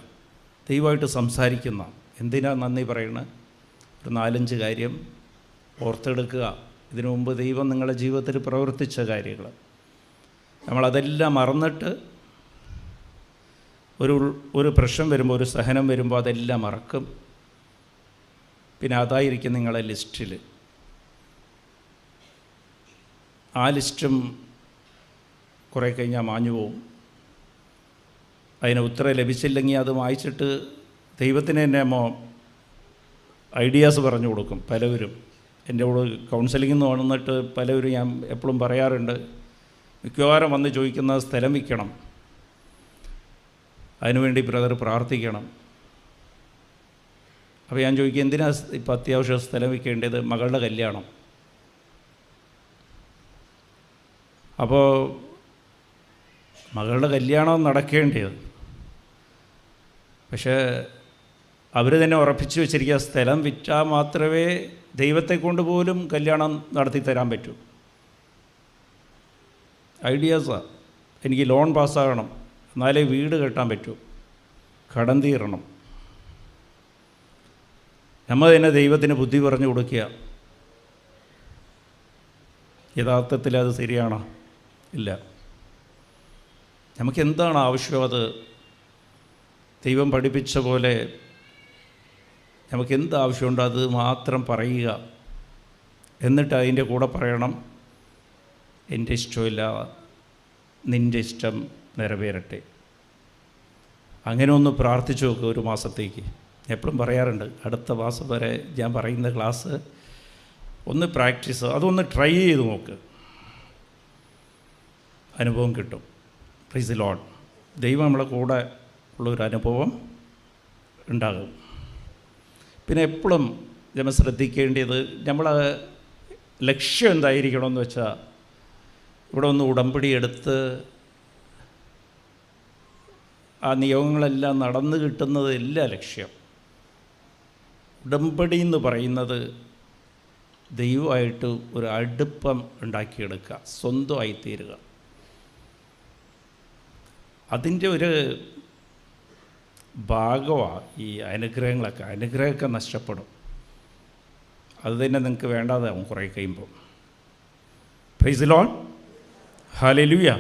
[SPEAKER 4] ദൈവമായിട്ട് സംസാരിക്കുന്ന. എന്തിനാ നന്ദി പറയണത്? ഒരു 4-5 കാര്യം ഓർത്തെടുക്കുക. ഇതിനു മുമ്പ് ദൈവം നിങ്ങളുടെ ജീവിതത്തിൽ പ്രവർത്തിച്ച കാര്യങ്ങൾ നമ്മളതെല്ലാം മറന്നിട്ട് ഒരു പ്രശ്നം വരുമ്പോൾ, ഒരു സഹനം വരുമ്പോൾ അതെല്ലാം മറക്കും. പിന്നെ അതായിരിക്കും നിങ്ങളുടെ ലിസ്റ്റിൽ. ആ ലിസ്റ്റും കുറേ കഴിഞ്ഞാൽ മാഞ്ഞു പോവും. അതിന് ഉത്തരം ലഭിച്ചില്ലെങ്കിൽ അത് വായിച്ചിട്ട് ദൈവത്തിന് തന്നെ ഐഡിയാസ് പറഞ്ഞു കൊടുക്കും. പലവരും എൻ്റെ കൂടെ കൗൺസിലിംഗ് എന്ന് വന്നിട്ട് പലവരും ഞാൻ എപ്പോഴും പറയാറുണ്ട്, മിക്കവാറും വന്ന് ചോദിക്കുന്ന സ്ഥലം വിൽക്കണം, അതിനുവേണ്ടി ബ്രദർ പ്രാർത്ഥിക്കണം. അപ്പോൾ ഞാൻ ചോദിക്കും, എന്തിനാ ഇപ്പോൾ അത്യാവശ്യം സ്ഥലം വിൽക്കേണ്ടത്? മകളുടെ കല്യാണം. അപ്പോൾ മകളുടെ കല്യാണം നടക്കേണ്ടത്, പക്ഷേ അവർ തന്നെ ഉറപ്പിച്ചു വെച്ചിരിക്കുക സ്ഥലം വിറ്റാൽ മാത്രമേ ദൈവത്തെ കൊണ്ട് പോലും കല്യാണം നടത്തി തരാൻ പറ്റൂ. ഐഡിയാസാണ്. എനിക്ക് ലോൺ പാസ്സാകണം, എന്നാലേ വീട് കെട്ടാൻ പറ്റൂ, കടം തീരണം. നമ്മൾ തന്നെ ദൈവത്തിന് ബുദ്ധി പറഞ്ഞു കൊടുക്കുക. യഥാർത്ഥത്തിൽ അത് ശരിയാണോ? ഇല്ല. നമുക്കെന്താണ് ആവശ്യം അത് ദൈവം പഠിപ്പിച്ച പോലെ നമുക്കെന്ത് ആവശ്യമുണ്ടോ അത് മാത്രം പറയുക. എന്നിട്ട് അതിൻ്റെ കൂടെ പറയണം, എൻ്റെ ഇഷ്ടമില്ല, നിൻ്റെ ഇഷ്ടം നിറവേറട്ടെ. അങ്ങനെ ഒന്ന് പ്രാർത്ഥിച്ചു നോക്കുക ഒരു മാസത്തേക്ക്. എപ്പോഴും പറയാറുണ്ട്, അടുത്ത മാസം വരെ ഞാൻ പറയുന്ന ക്ലാസ് ഒന്ന് പ്രാക്ടീസ്, അതൊന്ന് ട്രൈ ചെയ്ത് നോക്ക്, അനുഭവം കിട്ടും. Price the Lord. ദൈവം നമ്മളെ കൂടെ ഉള്ളൊരു അനുഭവം ഉണ്ടാകും. പിന്നെ എപ്പോഴും നമ്മൾ ശ്രദ്ധിക്കേണ്ടത്, നമ്മളെ ലക്ഷ്യം എന്തായിരിക്കണമെന്ന് വെച്ചാൽ, ഇവിടെ ഒന്ന് ഉടമ്പടി എടുത്ത് ആ നിയമങ്ങളെല്ലാം നടന്നു കിട്ടുന്നതല്ല ലക്ഷ്യം. ഉടമ്പടി എന്ന് പറയുന്നത് ദൈവമായിട്ട് ഒരു അടുപ്പം ഉണ്ടാക്കിയെടുക്കുക, സ്വന്തമായി തീരുക. അതിൻ്റെ ഒരു ഭാഗമാണ് ഈ അനുഗ്രഹമൊക്കെ നഷ്ടപ്പെടും. അത് തന്നെ നിങ്ങൾക്ക് വേണ്ടാതാവും കുറേ കഴിയുമ്പോൾ. Price the lord. ഹല്ലേലൂയ.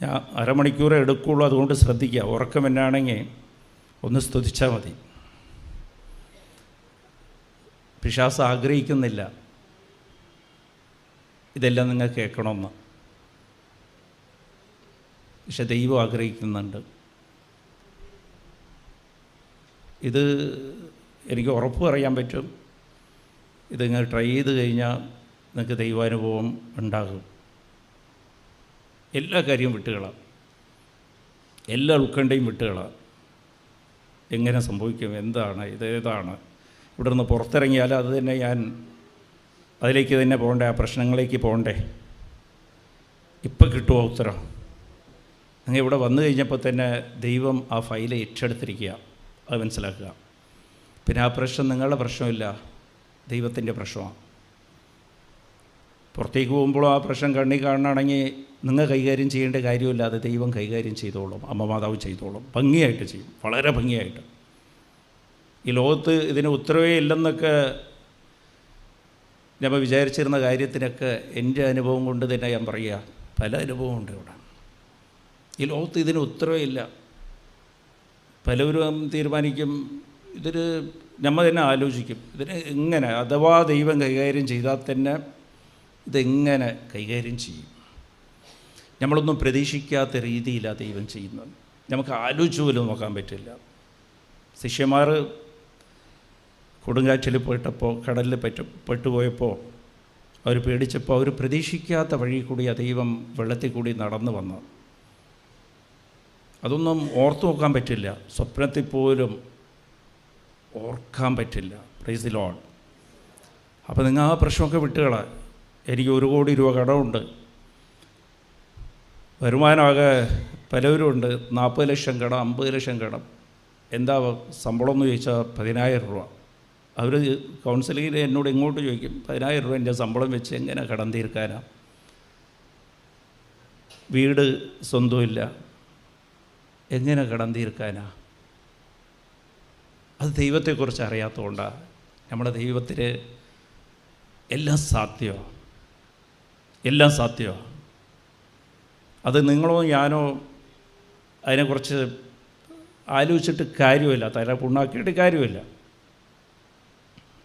[SPEAKER 4] ഞാൻ അരമണിക്കൂറേ എടുക്കുകയുള്ളൂ, അതുകൊണ്ട് ശ്രദ്ധിക്കുക. ഉറക്കം എന്നാണെങ്കിൽ ഒന്ന് സ്തുതിച്ചാൽ മതി. പിശാസ് ആഗ്രഹിക്കുന്നില്ല ഇതെല്ലാം നിങ്ങൾ കേൾക്കണമെന്ന്, പക്ഷെ ദൈവം ആഗ്രഹിക്കുന്നുണ്ട്. ഇത് എനിക്ക് ഉറപ്പ് പറയാൻ പറ്റും, ഇത് നിങ്ങൾ ട്രൈ ചെയ്ത് കഴിഞ്ഞാൽ നിങ്ങൾക്ക് ദൈവാനുഭവം ഉണ്ടാകും. എല്ലാ കാര്യവും വിട്ടുകളാം, എല്ലാ ഉത്കണ്ഠയും വിട്ടുകളാം. എങ്ങനെ സംഭവിക്കും, എന്താണ് ഇതേതാണ്, ഇവിടെ നിന്ന് പുറത്തിറങ്ങിയാൽ അത് തന്നെ ഞാൻ അതിലേക്ക് തന്നെ പോകണ്ടേ, ആ പ്രശ്നങ്ങളിലേക്ക് പോകണ്ടേ, ഇപ്പം കിട്ടുമോ ഉത്തരം? നിങ്ങൾ ഇവിടെ വന്നു കഴിഞ്ഞപ്പോൾ തന്നെ ദൈവം ആ ഫയൽ ഏറ്റെടുത്തിരിക്കുക, അത് മനസ്സിലാക്കുക. പിന്നെ ആ പ്രശ്നം നിങ്ങളുടെ പ്രശ്നമില്ല, ദൈവത്തിൻ്റെ പ്രശ്നമാണ്. പുറത്തേക്ക് പോകുമ്പോഴും ആ പ്രശ്നം കണ്ണിൽ കാണണമെങ്കിൽ നിങ്ങൾ കൈകാര്യം ചെയ്യേണ്ട കാര്യമില്ല, അത് ദൈവം കൈകാര്യം ചെയ്തോളും, അമ്മ മാതാവ് ചെയ്തോളും, ഭംഗിയായിട്ട് ചെയ്യും, വളരെ ഭംഗിയായിട്ട്. ഈ ലോകത്ത് ഇതിന് ഉത്തരവേ ഇല്ലെന്നൊക്കെ നമ്മൾ വിചാരിച്ചിരുന്ന കാര്യത്തിനൊക്കെ എൻ്റെ അനുഭവം കൊണ്ട് തന്നെ ഞാൻ പറയുക, പല അനുഭവമുണ്ട് ഇവിടെ. ഈ ലോകത്ത് ഇതിന് ഉത്തരവേ ഇല്ല. പലവരും തീരുമാനിക്കും, ഇതിന് നമ്മൾ തന്നെ ആലോചിക്കും, ഇതിന് എങ്ങനെ, അഥവാ ദൈവം കൈകാര്യം ചെയ്താൽ തന്നെ ഇതെങ്ങനെ കൈകാര്യം ചെയ്യും. നമ്മളൊന്നും പ്രതീക്ഷിക്കാത്ത രീതിയിലാണ് ദൈവം ചെയ്യുന്നത്, നമുക്ക് ആലോചിച്ച് പോലും നോക്കാൻ പറ്റില്ല. ശിഷ്യന്മാർ കൊടുങ്കാറ്റിൽ പോയിട്ടപ്പോൾ, കടലിൽ പെട്ടുപോയപ്പോൾ അവർ പേടിച്ചപ്പോൾ, അവർ പ്രതീക്ഷിക്കാത്ത വഴി കൂടി ആ ദൈവം വെള്ളത്തിൽ കൂടി നടന്നു വന്നു. അതൊന്നും ഓർത്തു നോക്കാൻ പറ്റില്ല, സ്വപ്നത്തിൽ പോലും ഓർക്കാൻ പറ്റില്ല. Price the lord. അപ്പോൾ നിങ്ങൾ ആ പ്രശ്നമൊക്കെ വിട്ടുകളാ. എനിക്ക് 1 കോടി രൂപ കടമുണ്ട്, വരുമാനമാകെ പലവരും ഉണ്ട്, 40 ലക്ഷം കടം, 50 ലക്ഷം കടം. എന്താ ശമ്പളം എന്ന് ചോദിച്ചാൽ 10,000 രൂപ. അവർ കൗൺസിലിങ്ങിൽ എന്നോട് ഇങ്ങോട്ട് ചോദിക്കും, 10,000 രൂപ എൻ്റെ ശമ്പളം വെച്ച് എങ്ങനെ കടം തീർക്കാനാ? വീട് സ്വന്തമില്ല, എങ്ങനെ കടം തീർക്കാനാ? അത് ദൈവത്തെക്കുറിച്ച് അറിയാത്തതുകൊണ്ടാണ്. നമ്മുടെ ദൈവത്തിന് എല്ലാം സാധ്യമാണ്, എല്ലാം സാധ്യമാണ്. അത് നിങ്ങളോ ഞാനോ അതിനെക്കുറിച്ച് ആലോചിച്ചിട്ട് കാര്യമില്ല, തല പുണ്ണാക്കിയിട്ട് കാര്യമില്ല.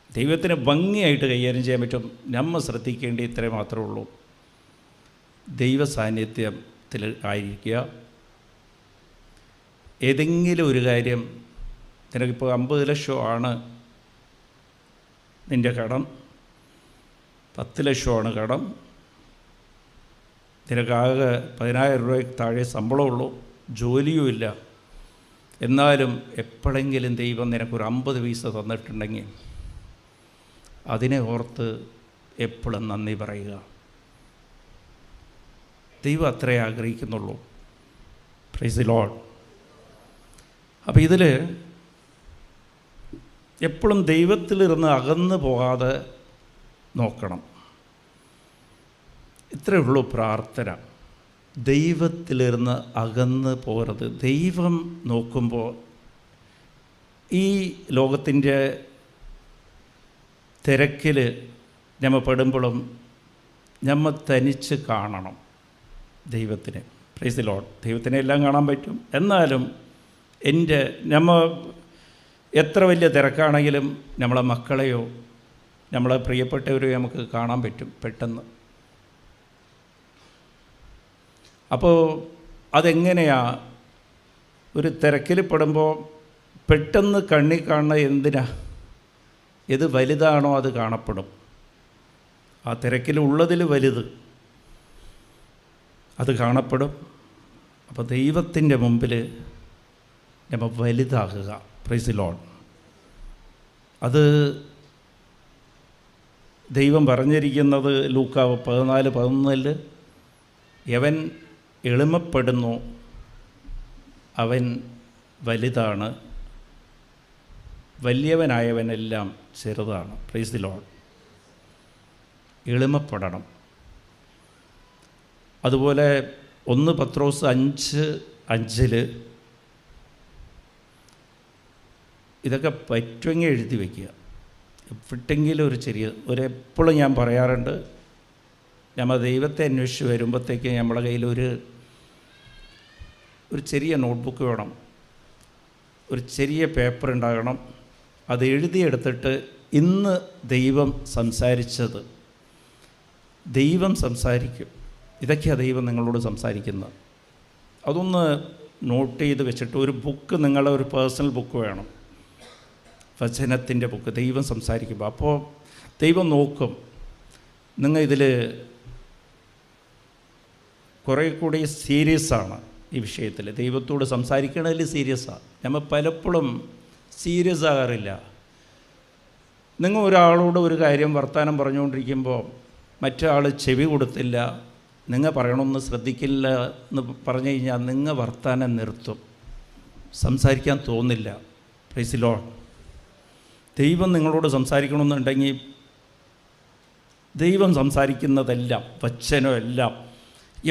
[SPEAKER 4] ദൈവത്തിന് ഭംഗിയായിട്ട് കൈകാര്യം ചെയ്യാൻ പറ്റും. നമ്മൾ ശ്രദ്ധിക്കേണ്ടി ഇത്രേ മാത്രമേ ഉള്ളൂ. ദൈവ സാന്നിധ്യത്തിൽ ആയിരിക്കുക. ഏതെങ്കിലും ഒരു കാര്യം, നിനക്കിപ്പോൾ 50 ലക്ഷമാണ് നിൻ്റെ കടം, 10 ലക്ഷമാണ് കടം, നിനക്കാകെ 10,000 രൂപയ്ക്ക് താഴെ ശമ്പളമുള്ളൂ, ജോലിയുമില്ല, എന്നാലും എപ്പോഴെങ്കിലും ദൈവം നിനക്കൊരു 50 പൈസ തന്നിട്ടുണ്ടെങ്കിൽ അതിനെ ഓർത്ത് എപ്പോഴും നന്ദി പറയുക. ദൈവം അത്രേ ആഗ്രഹിക്കുന്നുള്ളൂ. Price the lord. അപ്പോൾ ഇതിൽ എപ്പോഴും ദൈവത്തിലിരുന്ന് അകന്നു പോകാതെ നോക്കണം. ഇത്രയേ ഉള്ളൂ പ്രാർത്ഥന. ദൈവത്തിലിരുന്ന് അകന്ന് പോകരുത്. ദൈവം നോക്കുമ്പോൾ ഈ ലോകത്തിൻ്റെ തിരക്കിൽ ഞമ്മ പെടുമ്പോഴും ഞമ്മ തനിച്ച് കാണണം ദൈവത്തിനെ. Price the Lord. ദൈവത്തിനെ എല്ലാം കാണാൻ പറ്റും, എന്നാലും ഞമ്മ എത്ര വലിയ തിരക്കാണെങ്കിലും നമ്മളെ മക്കളെയോ നമ്മളെ പ്രിയപ്പെട്ടവരെയോ നമുക്ക് കാണാൻ പറ്റും പെട്ടെന്ന്. അപ്പോൾ അതെങ്ങനെയാ? ഒരു തിരക്കിൽ പെടുമ്പോൾ പെട്ടെന്ന് കണ്ണി കാണുന്ന എന്തിനാ? ഏത് വലുതാണോ അത് കാണപ്പെടും. ആ തിരക്കിലുള്ളതിൽ വലുത് അത് കാണപ്പെടും. അപ്പോൾ ദൈവത്തിൻ്റെ മുമ്പിൽ നമ്മൾ വലുതാകുക. Price the Lord. അത് ദൈവം പറഞ്ഞിരിക്കുന്നത് ലൂക്കാവ് 14:11 യവൻ എളിമപ്പെടുന്നു അവൻ വലുതാണ്, വലിയവനായവനെല്ലാം ചെറുതാണ്. Praise the lord. എളിമപ്പെടണം. അതുപോലെ 1 പത്രോസ് 5:5 ഇതൊക്കെ പറ്റുമെങ്കിൽ എഴുതി വയ്ക്കുക. എവിടെയെങ്കിലും എപ്പോഴും ഞാൻ പറയാറുണ്ട്, നമ്മൾ ദൈവത്തെ അന്വേഷിച്ച് വരുമ്പോഴത്തേക്ക് നമ്മുടെ കയ്യിൽ ഒരു ചെറിയ നോട്ട്ബുക്ക് വേണം, ഒരു ചെറിയ പേപ്പർ ഉണ്ടാകണം. അത് എഴുതിയെടുത്തിട്ട് ഇന്ന് ദൈവം സംസാരിച്ചത്, ദൈവം സംസാരിക്കും, ഇതൊക്കെയാണ് ദൈവം നിങ്ങളോട് സംസാരിക്കുന്നത്. അതൊന്ന് നോട്ട് ചെയ്ത് വെച്ചിട്ട് ഒരു ബുക്ക്, നിങ്ങളുടെ ഒരു പേഴ്സണൽ ബുക്ക് വേണം, വചനത്തിൻ്റെ ബുക്ക്. ദൈവം സംസാരിക്കുമ്പോൾ അപ്പോൾ ദൈവം നോക്കും, നിങ്ങൾ ഇതിൽ കുറേ കൂടി സീരിയസാണ് ഈ വിഷയത്തിൽ. ദൈവത്തോട് സംസാരിക്കണതിൽ സീരിയസാണ്. നമ്മൾ പലപ്പോഴും സീരിയസ് ആകാറില്ല. നിങ്ങൾ ഒരാളോട് ഒരു കാര്യം വർത്തമാനം പറഞ്ഞുകൊണ്ടിരിക്കുമ്പോൾ മറ്റൊരാൾ ചെവി കൊടുത്തില്ല, നിങ്ങൾ പറയണമെന്ന് ശ്രദ്ധിക്കില്ല എന്ന് പറഞ്ഞു കഴിഞ്ഞാൽ നിങ്ങൾ വർത്തമാനം നിർത്തും, സംസാരിക്കാൻ തോന്നില്ല. Price the Lord. ദൈവം നിങ്ങളോട് സംസാരിക്കണമെന്നുണ്ടെങ്കിൽ ദൈവം സംസാരിക്കുന്നതെല്ലാം, വചനമെല്ലാം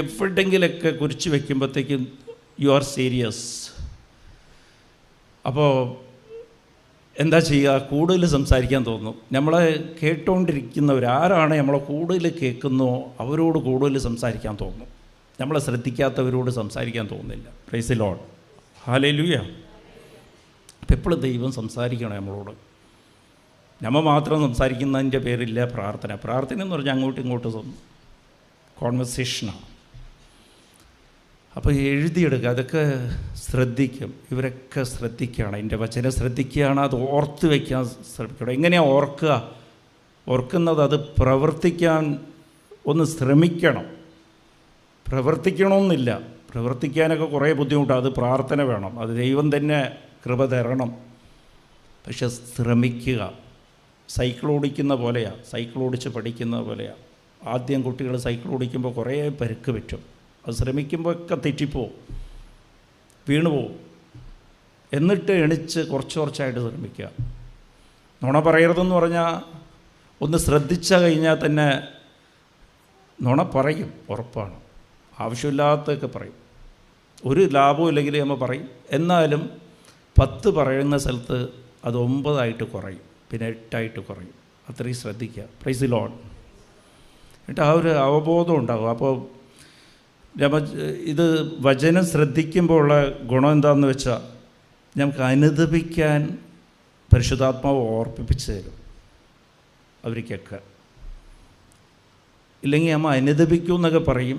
[SPEAKER 4] എവിടെയെങ്കിലൊക്കെ കുറിച്ച് വയ്ക്കുമ്പോഴത്തേക്കും യു ആർ സീരിയസ്. അപ്പോൾ എന്താ ചെയ്യുക? കൂടുതൽ സംസാരിക്കാൻ തോന്നും. നമ്മളെ കേട്ടുകൊണ്ടിരിക്കുന്നവരാരാണ് നമ്മളെ കൂടുതൽ കേൾക്കുന്നോ അവരോട് കൂടുതൽ സംസാരിക്കാൻ തോന്നും. നമ്മളെ ശ്രദ്ധിക്കാത്തവരോട് സംസാരിക്കാൻ തോന്നുന്നില്ല. Price the lord. ഹല്ലേലൂയ. അപ്പോൾ എപ്പോഴും ദൈവം സംസാരിക്കണം നമ്മളോട്. നമ്മൾ മാത്രം സംസാരിക്കുന്നതിൻ്റെ പേരില്ല പ്രാർത്ഥന. പ്രാർത്ഥന എന്ന് പറഞ്ഞാൽ അങ്ങോട്ടും ഇങ്ങോട്ടും കോൺവെർസേഷനാണ്. അപ്പോൾ എഴുതിയെടുക്കുക. അതൊക്കെ ശ്രദ്ധിക്കും. ഇവരൊക്കെ ശ്രദ്ധിക്കുകയാണ്, എൻ്റെ വചനം ശ്രദ്ധിക്കുകയാണ്, അത് ഓർത്ത് വയ്ക്കാൻ ശ്രമിക്കണം. എങ്ങനെയാണ് ഓർക്കുക? ഓർക്കുന്നത് അത് പ്രവർത്തിക്കാൻ ഒന്ന് ശ്രമിക്കണം. പ്രവർത്തിക്കണമെന്നില്ല, പ്രവർത്തിക്കാനൊക്കെ കുറേ ബുദ്ധിമുട്ടാണ്. അത് പ്രാർത്ഥന വേണം, അത് ദൈവം തന്നെ കൃപ തരണം. പക്ഷെ ശ്രമിക്കുക. സൈക്കിൾ ഓടിക്കുന്ന പോലെയാണ്, സൈക്കിൾ ഓടിച്ച് പഠിക്കുന്ന പോലെയാണ്. ആദ്യം കുട്ടികൾ സൈക്കിൾ ഓടിക്കുമ്പോൾ കുറേ പരുക്ക് പറ്റും. അത് ശ്രമിക്കുമ്പോഴൊക്കെ തെറ്റിപ്പോവും, വീണുപോവും. എന്നിട്ട് എണിച്ച് കുറച്ചായിട്ട് ശ്രമിക്കുക. നുണ പറയരുതെന്ന് പറഞ്ഞാൽ ഒന്ന് ശ്രദ്ധിച്ചാൽ കഴിഞ്ഞാൽ തന്നെ നുണ പറയും, ഉറപ്പാണ്. ആവശ്യമില്ലാത്തതൊക്കെ പറയും, ഒരു ലാഭവും ഇല്ലെങ്കിൽ നമ്മൾ പറയും. എന്നാലും 10 പറയുന്ന സ്ഥലത്ത് അത് 9 കുറയും, പിന്നെ 8 കുറയും. അത്രയും ശ്രദ്ധിക്കുക. Price the Lord. എന്നിട്ട് ആ ഒരു അവബോധം ഉണ്ടാകും. അപ്പോൾ ഇത് വചനം ശ്രദ്ധിക്കുമ്പോൾ ഉള്ള ഗുണം എന്താണെന്ന് വെച്ചാൽ നമുക്ക് അനുദപിക്കാൻ പരിശുദ്ധാത്മാവ് ഓർപ്പിപ്പിച്ച് തരും അവർക്കൊക്കെ. ഇല്ലെങ്കിൽ നമ്മൾ അനുദപിക്കും എന്നൊക്കെ പറയും,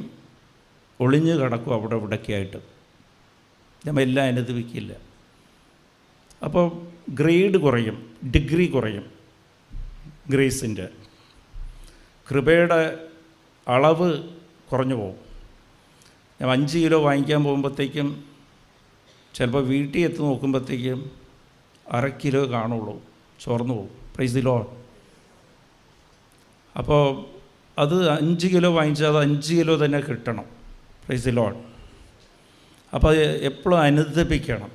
[SPEAKER 4] ഒളിഞ്ഞു കിടക്കും അവിടെ ഇവിടെയൊക്കെ ആയിട്ട്. നമ്മൾ എല്ലാം അനുദപിക്കില്ല. അപ്പോൾ ഗ്രേഡ് കുറയും, ഡിഗ്രി കുറയും. ഗ്രേസിൻ്റെ കൃപയുടെ അളവ് കുറഞ്ഞു പോകും. ഞാൻ 5 കിലോ വാങ്ങിക്കാൻ പോകുമ്പോഴത്തേക്കും ചിലപ്പോൾ വീട്ടിൽ എത്തി നോക്കുമ്പോഴത്തേക്കും 1/2 കിലോ കാണുള്ളൂ, ചോർന്നു പോകും. Price the lord. അപ്പോൾ അത് 5 കിലോ വാങ്ങിച്ചാൽ അത് 5 കിലോ തന്നെ കിട്ടണം. Price the lord. അപ്പോൾ എപ്പോഴും അനുദപിക്കണം.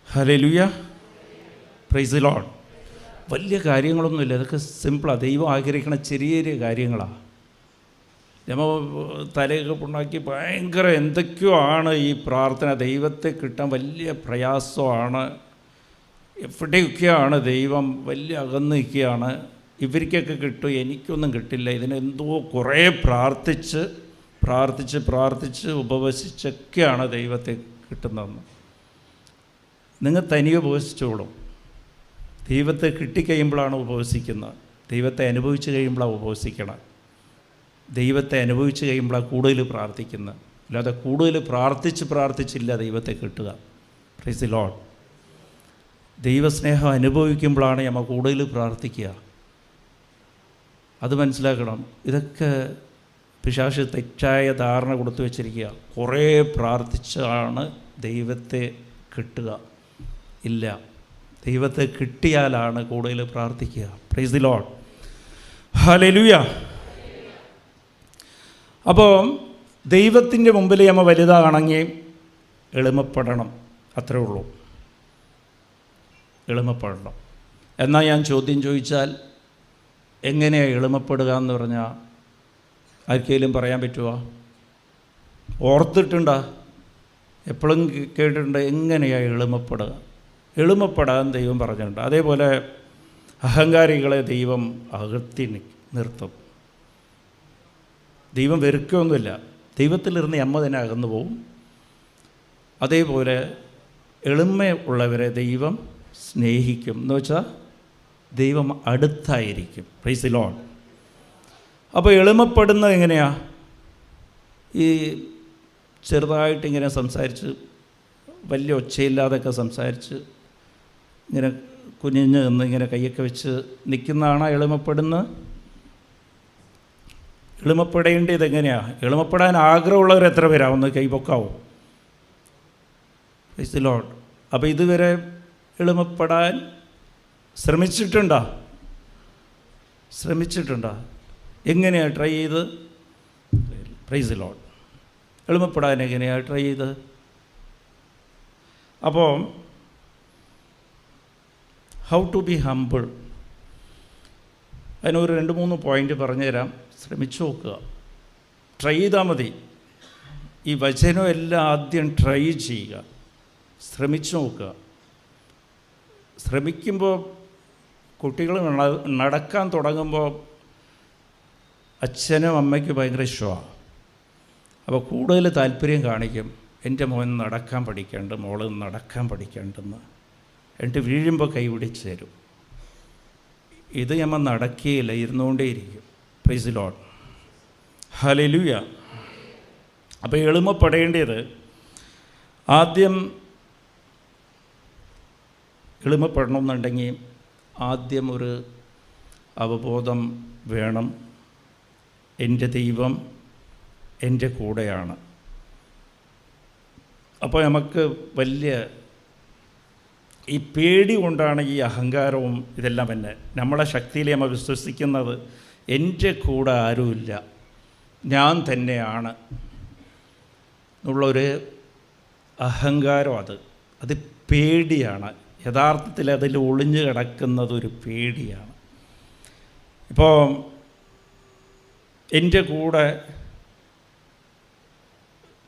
[SPEAKER 4] ഹല്ലേലൂയ. Price the Lord. വലിയ കാര്യങ്ങളൊന്നുമില്ല, ഇതൊക്കെ സിമ്പിളാണ്. ദൈവം ആഗ്രഹിക്കണ ചെറിയ ചെറിയ കാര്യങ്ങളാണ്. നമ്മൾ തലയൊക്കെ പുണ്ണാക്കി ഭയങ്കര എന്തൊക്കെയോ ആണ് ഈ പ്രാർത്ഥന. ദൈവത്തെ കിട്ടാൻ വലിയ പ്രയാസമാണ്. എവിടെയൊക്കെയാണ് ദൈവം വലിയ അകന്ന് നിൽക്കുകയാണ്. ഇവർക്കൊക്കെ കിട്ടും, എനിക്കൊന്നും കിട്ടില്ല. ഇതിനെന്തോ കുറേ പ്രാർത്ഥിച്ച് ഉപവസിച്ചൊക്കെയാണ് ദൈവത്തെ കിട്ടുന്നതെന്ന്. നിങ്ങൾ തനിയെ ഉപവസിച്ചോളും. ദൈവത്തെ കിട്ടിക്കഴിയുമ്പോഴാണ് ഉപവസിക്കുന്നത്. ദൈവത്തെ അനുഭവിച്ച് കഴിയുമ്പോഴാണ് ഉപവസിക്കണം. ദൈവത്തെ അനുഭവിച്ച് കഴിയുമ്പോഴാണ് കൂടുതൽ പ്രാർത്ഥിക്കുന്നത്. അല്ലാതെ കൂടുതൽ പ്രാർത്ഥിച്ചില്ല ദൈവത്തെ കിട്ടുക. Price the Lord. ദൈവസ്നേഹം അനുഭവിക്കുമ്പോഴാണ് നമ്മൾ കൂടുതൽ പ്രാർത്ഥിക്കുക. അത് മനസ്സിലാക്കണം. ഇതൊക്കെ പിശാച് തെറ്റായ ധാരണ കൊടുത്തു വച്ചിരിക്കുക. കുറേ പ്രാർത്ഥിച്ചാണ് ദൈവത്തെ കിട്ടുക. ഇല്ല, ദൈവത്തെ കിട്ടിയാലാണ് കൂടുതൽ പ്രാർത്ഥിക്കുക. Price the lord. ഹല്ലേലൂയ. അപ്പോൾ ദൈവത്തിൻ്റെ മുമ്പിൽ നമ്മൾ വലുതാണെങ്കിൽ എളിമപ്പെടണം, അത്രേ ഉള്ളൂ. എളിമപ്പെടണം. എന്നാൽ ഞാൻ ചോദ്യം ചോദിച്ചാൽ എങ്ങനെയാണ് എളിമപ്പെടുക എന്ന് പറഞ്ഞാൽ ആർക്കെങ്കിലും പറയാൻ പറ്റുമോ? ഓർത്തിട്ടുണ്ടോ? എപ്പോഴും കേട്ടിട്ടുണ്ട് എങ്ങനെയാണ് എളിമപ്പെടുക? എളിമപ്പെടാൻ ദൈവം പറഞ്ഞിട്ടുണ്ട്. അതേപോലെ അഹങ്കാരികളെ ദൈവം അകത്തി നിർത്തും. ദൈവം വെറുക്കുകയൊന്നുമില്ല, ദൈവത്തിലിരുന്ന് അമ്മ തന്നെ അകന്നു പോവും. അതേപോലെ എളിമ ഉള്ളവരെ ദൈവം സ്നേഹിക്കും. എന്ന് വെച്ചാൽ ദൈവം അടുത്തായിരിക്കും. Price the lord. അപ്പോൾ എളിമപ്പെടുന്നത് എങ്ങനെയാണ്? ഈ ചെറുതായിട്ടിങ്ങനെ സംസാരിച്ച്, വലിയ ഒച്ചയില്ലാതൊക്കെ സംസാരിച്ച്, ഇങ്ങനെ കുനിഞ്ഞ് നിന്ന് ഇങ്ങനെ കൈയൊക്കെ വെച്ച് നിൽക്കുന്നതാണ് എളിമപ്പെടുന്നത്. എളിമപ്പെടേണ്ടത് എങ്ങനെയാണ്? എളിമപ്പെടാൻ ആഗ്രഹമുള്ളവർ എത്ര പേരാ? ഒന്ന് കൈപൊക്കാവും. Price the lord. അപ്പോൾ ഇതുവരെ എളിമപ്പെടാൻ ശ്രമിച്ചിട്ടുണ്ടോ? എങ്ങനെയാണ് ട്രൈ ചെയ്ത്? Price the Lord. എളിമപ്പെടാൻ എങ്ങനെയാണ് ട്രൈ ചെയ്ത്? അപ്പോൾ ഹൗ ടു ബി ഹംബിൾ, അതിനൊരു 2-3 പോയിൻ്റ് പറഞ്ഞുതരാം. ശ്രമിച്ചു നോക്കുക, ട്രൈ ചെയ്താൽ മതി. ഈ വചനം എല്ലാം ആദ്യം ട്രൈ ചെയ്യുക, ശ്രമിച്ചു നോക്കുക. ശ്രമിക്കുമ്പോൾ കുട്ടികൾ നടക്കാൻ തുടങ്ങുമ്പോൾ അച്ഛനും അമ്മയ്ക്കും ഭയങ്കര ഇഷ്ടമാണ്. അപ്പോൾ കൂടുതൽ താല്പര്യം കാണിക്കും. എൻ്റെ മോൻ നടക്കാൻ പഠിക്കേണ്ട, മോള് നടക്കാൻ പഠിക്കേണ്ടെന്ന്. എന്നിട്ട് വീഴുമ്പോൾ കൈ പിടിച്ച് തരും. ഇത് നമ്മൾ നടക്കുകയില്ല, ഇരുന്നുകൊണ്ടേയിരിക്കും. Praise the lord. ഹല്ലേലൂയ. അപ്പോൾ എളിമപ്പെടേണ്ടത് ആദ്യം എളിമപ്പെടണമെന്നുണ്ടെങ്കിൽ ആദ്യം ഒരു അവബോധം വേണം. എൻ്റെ ദൈവം എൻ്റെ കൂടെയാണ്. അപ്പോൾ നമുക്ക് വലിയ ഈ പേടി കൊണ്ടാണ് ഈ അഹങ്കാരവും ഇതെല്ലാം തന്നെ. നമ്മളെ ശക്തിയിൽ നമ്മൾ വിശ്വസിക്കുന്നത് എൻ്റെ കൂടെ ആരുമില്ല, ഞാൻ തന്നെയാണ് എന്നുള്ളൊരു അഹങ്കാരം. അത് പേടിയാണ്. യഥാർത്ഥത്തിൽ അതിൽ ഒളിഞ്ഞു കിടക്കുന്നത് ഒരു പേടിയാണ്. ഇപ്പോൾ എൻ്റെ കൂടെ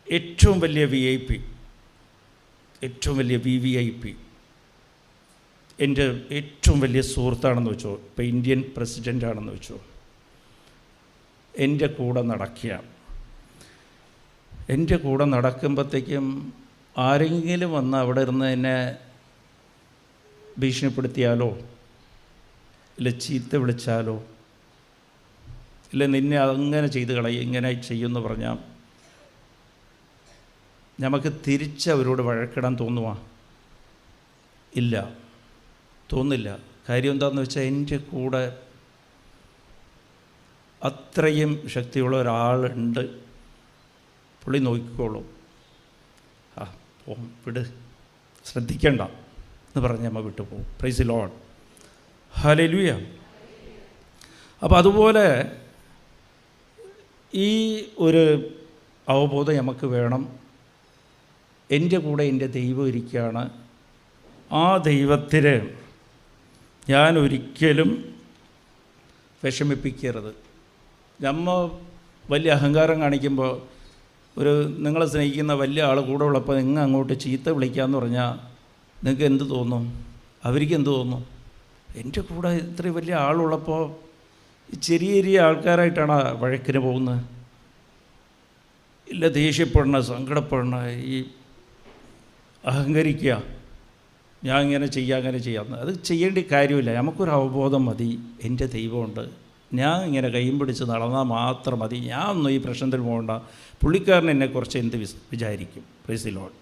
[SPEAKER 4] ഏറ്റവും വലിയ VIP, ഏറ്റവും വലിയ VVIP, എൻ്റെ ഏറ്റവും വലിയ സുഹൃത്താണെന്ന് വെച്ചോ, ഇപ്പോൾ ഇന്ത്യൻ പ്രസിഡൻ്റാണെന്ന് വെച്ചോ, എൻ്റെ കൂടെ നടക്കുകയാണ്. എൻ്റെ കൂടെ നടക്കുമ്പോഴത്തേക്കും ആരെങ്കിലും വന്ന് അവിടെ ഇരുന്ന് എന്നെ ഭീഷണിപ്പെടുത്തിയാലോ, ഇല്ല ചീത്ത വിളിച്ചാലോ, ഇല്ല നിന്നെ അങ്ങനെ ചെയ്ത് കളയും, ഇങ്ങനെ ചെയ്യുമെന്ന് പറഞ്ഞാൽ നമുക്ക് തിരിച്ച് അവരോട് വഴക്കിടാൻ തോന്നുവാ? ഇല്ല, തോന്നില്ല. കാര്യം എന്താണെന്ന് വെച്ചാൽ എൻ്റെ കൂടെ അത്രയും ശക്തിയുള്ള ഒരാളുണ്ട്, പുള്ളി നോക്കിക്കോളും, വിട്, ശ്രദ്ധിക്കണ്ട എന്ന് പറഞ്ഞ് നമ്മൾ വിട്ടുപോകും. Price the lord, hallelujah. അപ്പോൾ അതുപോലെ ഈ ഒരു അവബോധം നമുക്ക് വേണം. എൻ്റെ കൂടെ എൻ്റെ ദൈവം ഇരിക്കുകയാണ്. ആ ദൈവത്തിന് ഞാൻ ഒരിക്കലും വിഷമിപ്പിക്കരുത്. നമ്മൾ വലിയ അഹങ്കാരം കാണിക്കുമ്പോൾ, ഒരു നിങ്ങളെ സ്നേഹിക്കുന്ന വലിയ ആൾ കൂടെ ഉള്ളപ്പോൾ നിങ്ങൾ അങ്ങോട്ട് ചീത്ത വിളിക്കാമെന്ന് പറഞ്ഞാൽ നിങ്ങൾക്ക് എന്ത് തോന്നും? അവർക്ക് എന്ത് തോന്നും? എൻ്റെ കൂടെ ഇത്രയും വലിയ ആളുള്ളപ്പോൾ ചെറിയ ചെറിയ ആൾക്കാരായിട്ടാണ് വഴക്കിന് പോകുന്നത്. ഇല്ല, ദേഷ്യപ്പെടണം, സങ്കടപ്പെടണം, ഈ അഹങ്കരിക്കുക, ഞാൻ ഇങ്ങനെ ചെയ്യാം അങ്ങനെ ചെയ്യാമെന്ന്. അത് ചെയ്യേണ്ട കാര്യമില്ല. നമുക്കൊരു അവബോധം മതി, എൻ്റെ ദൈവമുണ്ട്, ഞാൻ ഇങ്ങനെ കൈയും പിടിച്ച് നടന്നാൽ മാത്രം മതി, ഞാൻ ഒന്നും ഈ പ്രശ്നത്തിൽ പോകണ്ട, പുള്ളിക്കാരൻ എന്നെക്കുറിച്ച് എന്ത് വിചാരിക്കും. Price the Lord.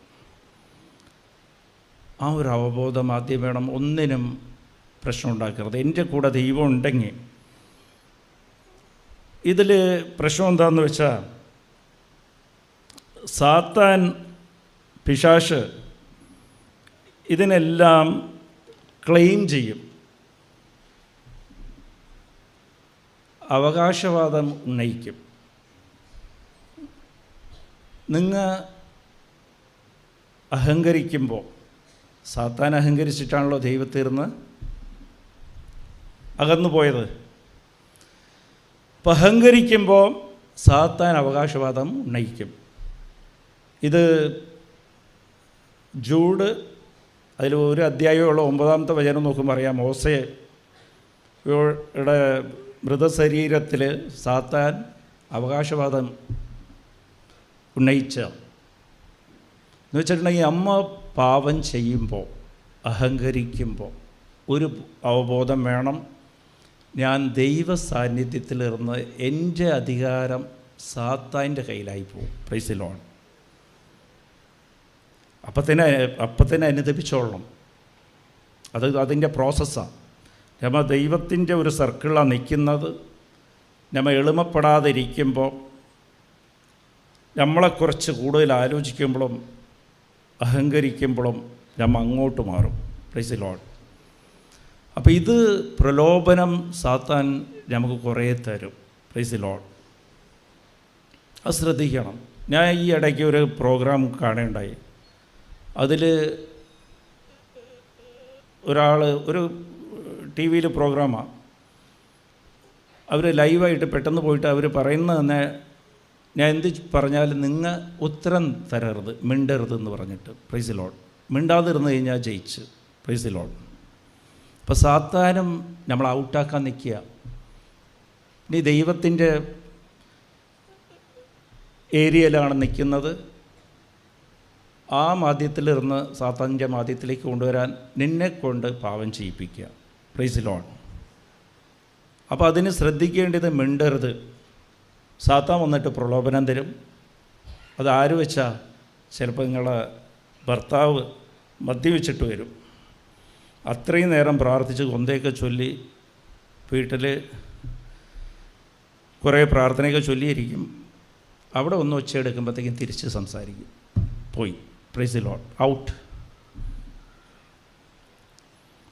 [SPEAKER 4] ആ ഒരു അവബോധം ആദ്യം വേണം. ഒന്നിനും പ്രശ്നം ഉണ്ടാക്കരുത്. എൻ്റെ കൂടെ ദൈവം ഉണ്ടെങ്കിൽ. ഇതിൽ പ്രശ്നം എന്താണെന്ന് വെച്ചാൽ, സാത്താൻ, പിശാച് ഇതിനെല്ലാം ക്ലെയിം ചെയ്യും, അവകാശവാദം ഉന്നയിക്കും. നിങ്ങൾ അഹങ്കരിക്കുമ്പോൾ, സാത്താൻ അഹങ്കരിച്ചിട്ടാണല്ലോ ദൈവത്തിരുന്ന് അകന്നു പോയത്. അപ്പം അഹങ്കരിക്കുമ്പോൾ സാത്താൻ അവകാശവാദം ഉന്നയിക്കും. ഇത് ജൂഡ് അതിൽ ഒരു അധ്യായമുള്ള 9-ാമത്തെ വചനം നോക്കുമ്പോൾ അറിയാം. മോശയുടെ മൃതശരീരത്തിൽ സാത്താൻ അവകാശവാദം ഉന്നയിച്ച എന്ന് വെച്ചിട്ടുണ്ടെങ്കിൽ, അമ്മ പാപം ചെയ്യുമ്പോൾ, അഹങ്കരിക്കുമ്പോൾ ഒരു അവബോധം വേണം. ഞാൻ ദൈവ സാന്നിധ്യത്തിലിരുന്ന് എൻ്റെ അധികാരം സാത്താൻ്റെ കയ്യിലായി പോകും. Price the Lord. അപ്പത്തന്നെ അനുദപിച്ചോളണം. അതിൻ്റെ പ്രോസസ്സാണ്. നമ്മൾ ദൈവത്തിൻ്റെ ഒരു സർക്കിളിലാണ് നിൽക്കുന്നത്. നമ്മൾ എളിമപ്പെടാതിരിക്കുമ്പോൾ, നമ്മളെക്കുറിച്ച് കൂടുതൽ ആലോചിക്കുമ്പോഴും അഹങ്കരിക്കുമ്പോഴും നമ്മൾ അങ്ങോട്ട് മാറും. Price the lord. അപ്പോൾ ഇത് പ്രലോഭനം സാത്താൻ നമുക്ക് കുറേ തരും. Price the Lord. അത് ശ്രദ്ധിക്കണം. ഞാൻ ഈ ഇടയ്ക്ക് ഒരു പ്രോഗ്രാം കാണുകയുണ്ടായി. അതിൽ ഒരാൾ, ഒരു TV-യിൽ പ്രോഗ്രാമാണ്, അവർ ലൈവായിട്ട് പെട്ടെന്ന് പോയിട്ട് അവർ പറയുന്നത് തന്നെ, ഞാൻ എന്ത് പറഞ്ഞാലും നിങ്ങൾ ഉത്തരം തരരുത്, മിണ്ടരുതെന്ന് പറഞ്ഞിട്ട്. Price the Lord. മിണ്ടാതിരുന്ന് കഴിഞ്ഞാൽ ജയിച്ച്. Price the lord. അപ്പോൾ സാത്താനും നമ്മൾ ഔട്ടാക്കാൻ നിൽക്കുക. ഇനി ദൈവത്തിൻ്റെ ഏരിയയിലാണ് നിൽക്കുന്നത്. ആ മാധ്യത്തിലിരുന്ന് സാത്താൻ്റെ മാധ്യത്തിലേക്ക് കൊണ്ടുവരാൻ നിന്നെക്കൊണ്ട് പാപം ചെയ്യിപ്പിക്കുക. Price the lord. അപ്പോൾ അതിന് ശ്രദ്ധിക്കേണ്ടത് മിണ്ടരുത്. സാത്താൻ വന്നിട്ട് പ്രലോഭനം തരും. അത് ആര് വെച്ചാൽ, ചിലപ്പോൾ നിങ്ങളെ ഭർത്താവ് മദ്യവെച്ചിട്ട് വരും. അത്രയും നേരം പ്രാർത്ഥിച്ച് കൊന്തയൊക്കെ ചൊല്ലി വീട്ടിൽ കുറേ പ്രാർത്ഥനയൊക്കെ ചൊല്ലിയിരിക്കും. അവിടെ ഒന്ന് ഒച്ചയെടുക്കുമ്പോഴത്തേക്കും തിരിച്ച് സംസാരിക്കും. പോയി. Price the Lord. ഔട്ട്.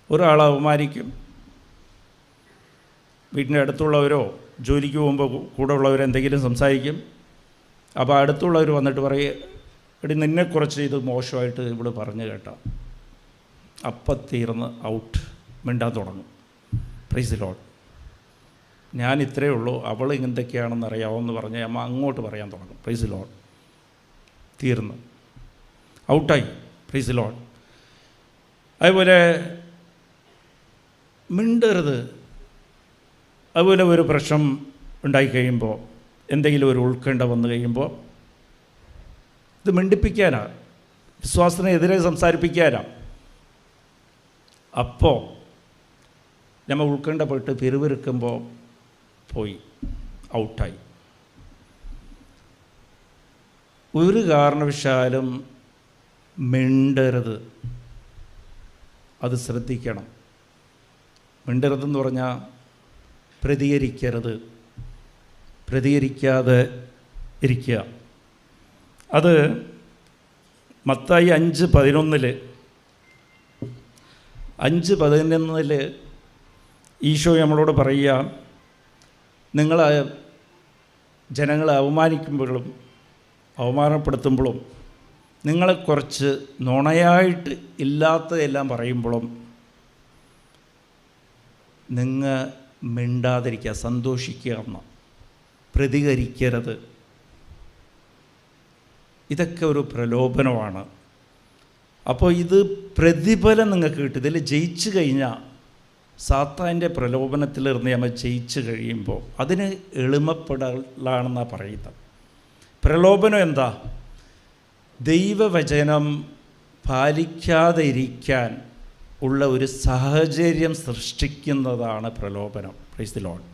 [SPEAKER 4] ഒരാളെ അവമാനിക്കും. വീട്ടിൻ്റെ അടുത്തുള്ളവരോ ജോലിക്ക് പോകുമ്പോൾ കൂടെ ഉള്ളവരെന്തെങ്കിലും സംസാരിക്കും. അപ്പോൾ അടുത്തുള്ളവർ വന്നിട്ട് പറയും, എടി നിന്നെക്കുറിച്ച് ഇത് മോശമായിട്ട് ഇവിടെ പറഞ്ഞു കേട്ടോ. അപ്പം തീർന്ന് ഔട്ട്. മിണ്ടാൻ തുടങ്ങും. Price the Lord. ഞാൻ ഇത്രയേ ഉള്ളൂ, അവൾ എന്തൊക്കെയാണെന്ന് അറിയാമെന്ന് പറഞ്ഞ് അമ്മ അങ്ങോട്ട് പറയാൻ തുടങ്ങും. Price the Lord. തീർന്നു. ഔട്ടായി. Price the Lord. അതുപോലെ മിണ്ടരുത്. അതുപോലെ ഒരു പ്രശ്നം ഉണ്ടായിക്കഴിയുമ്പോൾ, എന്തെങ്കിലും ഒരു ഉത്കണ്ഠ വന്നു കഴിയുമ്പോൾ, ഇത് മിണ്ടിപ്പിക്കാനാണ്, വിശ്വാസത്തിനെതിരെ സംസാരിപ്പിക്കാനാണ്. അപ്പോൾ നമ്മൾ ഉത്കണ്ഠപ്പെട്ട് പിറുപിറുക്കുമ്പോൾ പോയി, ഔട്ടായി. ഒരു കാരണവശാലും മിണ്ടരുത്. അത് ശ്രദ്ധിക്കണം. മിണ്ടരുതെന്ന് പറഞ്ഞാൽ പ്രതികരിക്കരുത്, പ്രതികരിക്കാതെ ഇരിക്കുക. അത് മത്തായി 5:11 ഈശോ നമ്മളോട് പറയുക, നിങ്ങൾ ജനങ്ങളെ അവമാനിക്കുമ്പോഴും അവമാനപ്പെടുത്തുമ്പോഴും നിങ്ങളെക്കുറിച്ച് നുണയായിട്ട് ഇല്ലാത്തതെല്ലാം പറയുമ്പോഴും നിങ്ങൾ മിണ്ടാതിരിക്കുക, സന്തോഷിക്കുക എന്ന്, പ്രതികരിക്കരുത്. ഇതൊക്കെ ഒരു പ്രലോഭനമാണ്. അപ്പോൾ ഇത് പ്രതിഫലം നിങ്ങൾക്ക് കിട്ടും. ഇതിൽ ജയിച്ചു കഴിഞ്ഞാൽ, സാത്താൻ്റെ പ്രലോഭനത്തിലിരുന്ന് നമ്മൾ ജയിച്ചു കഴിയുമ്പോൾ അതിന് എളിമപ്പെടലാണെന്നാണ് പറയുന്നത്. പ്രലോഭനം എന്താ? ദൈവവചനം പാലിക്കാതെ ഇരിക്കാൻ ഉള്ള ഒരു സാഹചര്യം സൃഷ്ടിക്കുന്നതാണ് പ്രലോഭനം. Price the Lord.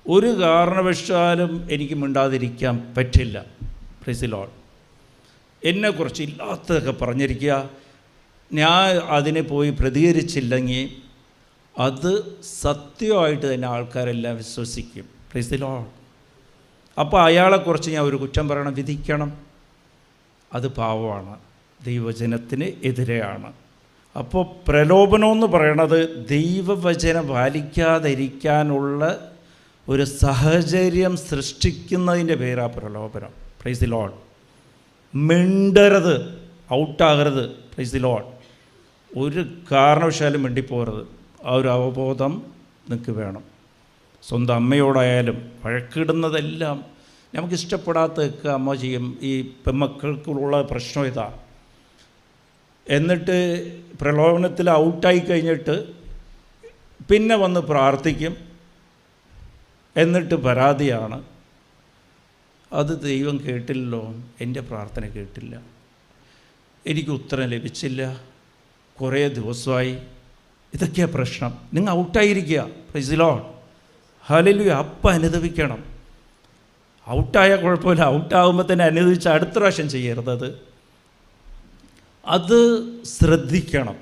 [SPEAKER 4] ഒരു കാരണവശാലും എനിക്ക് മിണ്ടാതിരിക്കാൻ പറ്റില്ല. Price the Lord. എന്നെക്കുറിച്ച് ഇല്ലാത്തതൊക്കെ പറഞ്ഞിരിക്കുക, ഞാൻ അതിനെ പോയി പ്രതികരിച്ചില്ലെങ്കിൽ അത് സത്യമായിട്ട് തന്നെ ആൾക്കാരെല്ലാം വിശ്വസിക്കും. Price the lord. അപ്പോൾ അയാളെക്കുറിച്ച് ഞാൻ ഒരു കുറ്റം പറയണം, വിധിക്കണം, അത് പാവമാണ്, ദൈവവചനത്തിന് എതിരെയാണ്. അപ്പോൾ പ്രലോഭനമെന്ന് പറയണത് ദൈവവചനം പാലിക്കാതിരിക്കാനുള്ള ഒരു സാഹചര്യം സൃഷ്ടിക്കുന്നതിൻ്റെ പേരാ പ്രലോഭനം. Price the Lord. മിണ്ടരുത്, ഔട്ടാകരുത്. Price the Lord. ഒരു കാരണവശാലും മിണ്ടിപ്പോകരുത്. ആ ഒരു അവബോധം നിങ്ങൾക്ക് വേണം. സ്വന്തം അമ്മയോടായാലും വഴക്കിടുന്നതെല്ലാം നമുക്കിഷ്ടപ്പെടാത്തതൊക്കെ അമ്മ ചെയ്യും. ഈ പെൺമക്കൾക്കുള്ള പ്രശ്നം ഇതാ. എന്നിട്ട് പ്രലോഭനത്തിൽ ഔട്ടായി കഴിഞ്ഞിട്ട് പിന്നെ വന്ന് പ്രാർത്ഥിക്കും, എന്നിട്ട് പരാതിയാണ്, അത് ദൈവം കേട്ടില്ലല്ലോ, എൻ്റെ പ്രാർത്ഥന കേട്ടില്ല, എനിക്ക് ഉത്തരം ലഭിച്ചില്ല, കുറേ ദിവസമായി. ഇതൊക്കെയാണ് പ്രശ്നം. നിങ്ങൾ ഔട്ടായിരിക്കുക. Praise the lord. ഹല്ലേലൂയ. അപ്പം അനുദപിക്കണം. ഔട്ടായ കുഴപ്പമില്ല, ഔട്ടാകുമ്പോൾ തന്നെ അനുദപിച്ച് അടുത്ത പ്രാവശ്യം ചെയ്യരുത്. അത് ശ്രദ്ധിക്കണം.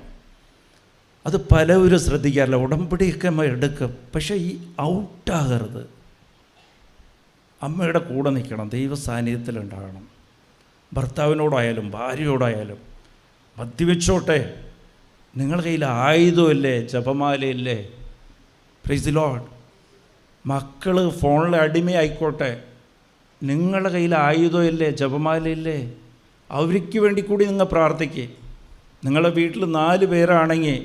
[SPEAKER 4] അത് പലവരും ശ്രദ്ധിക്കാറില്ല. ഉടമ്പടിയൊക്കെ അമ്മ എടുക്കും, പക്ഷേ ഈ ഔട്ടാകരുത്. അമ്മയുടെ കൂടെ നിൽക്കണം, ദൈവ സാന്നിധ്യത്തിലുണ്ടാകണം. ഭർത്താവിനോടായാലും ഭാര്യയോടായാലും മദ്യവെച്ചോട്ടെ, നിങ്ങളുടെ കയ്യിൽ ആയുധമില്ലേ, ജപമാലയില്ലേ. Praise the lord. മക്കൾ ഫോണിൽ അടിമയായിക്കോട്ടെ, നിങ്ങളുടെ കയ്യിൽ ആയുധമില്ലേ, ജപമാലയില്ലേ, അവർക്ക് വേണ്ടി കൂടി നിങ്ങൾ പ്രാർത്ഥിക്കുക. നിങ്ങളുടെ വീട്ടിൽ 4 പേരാണെങ്കിൽ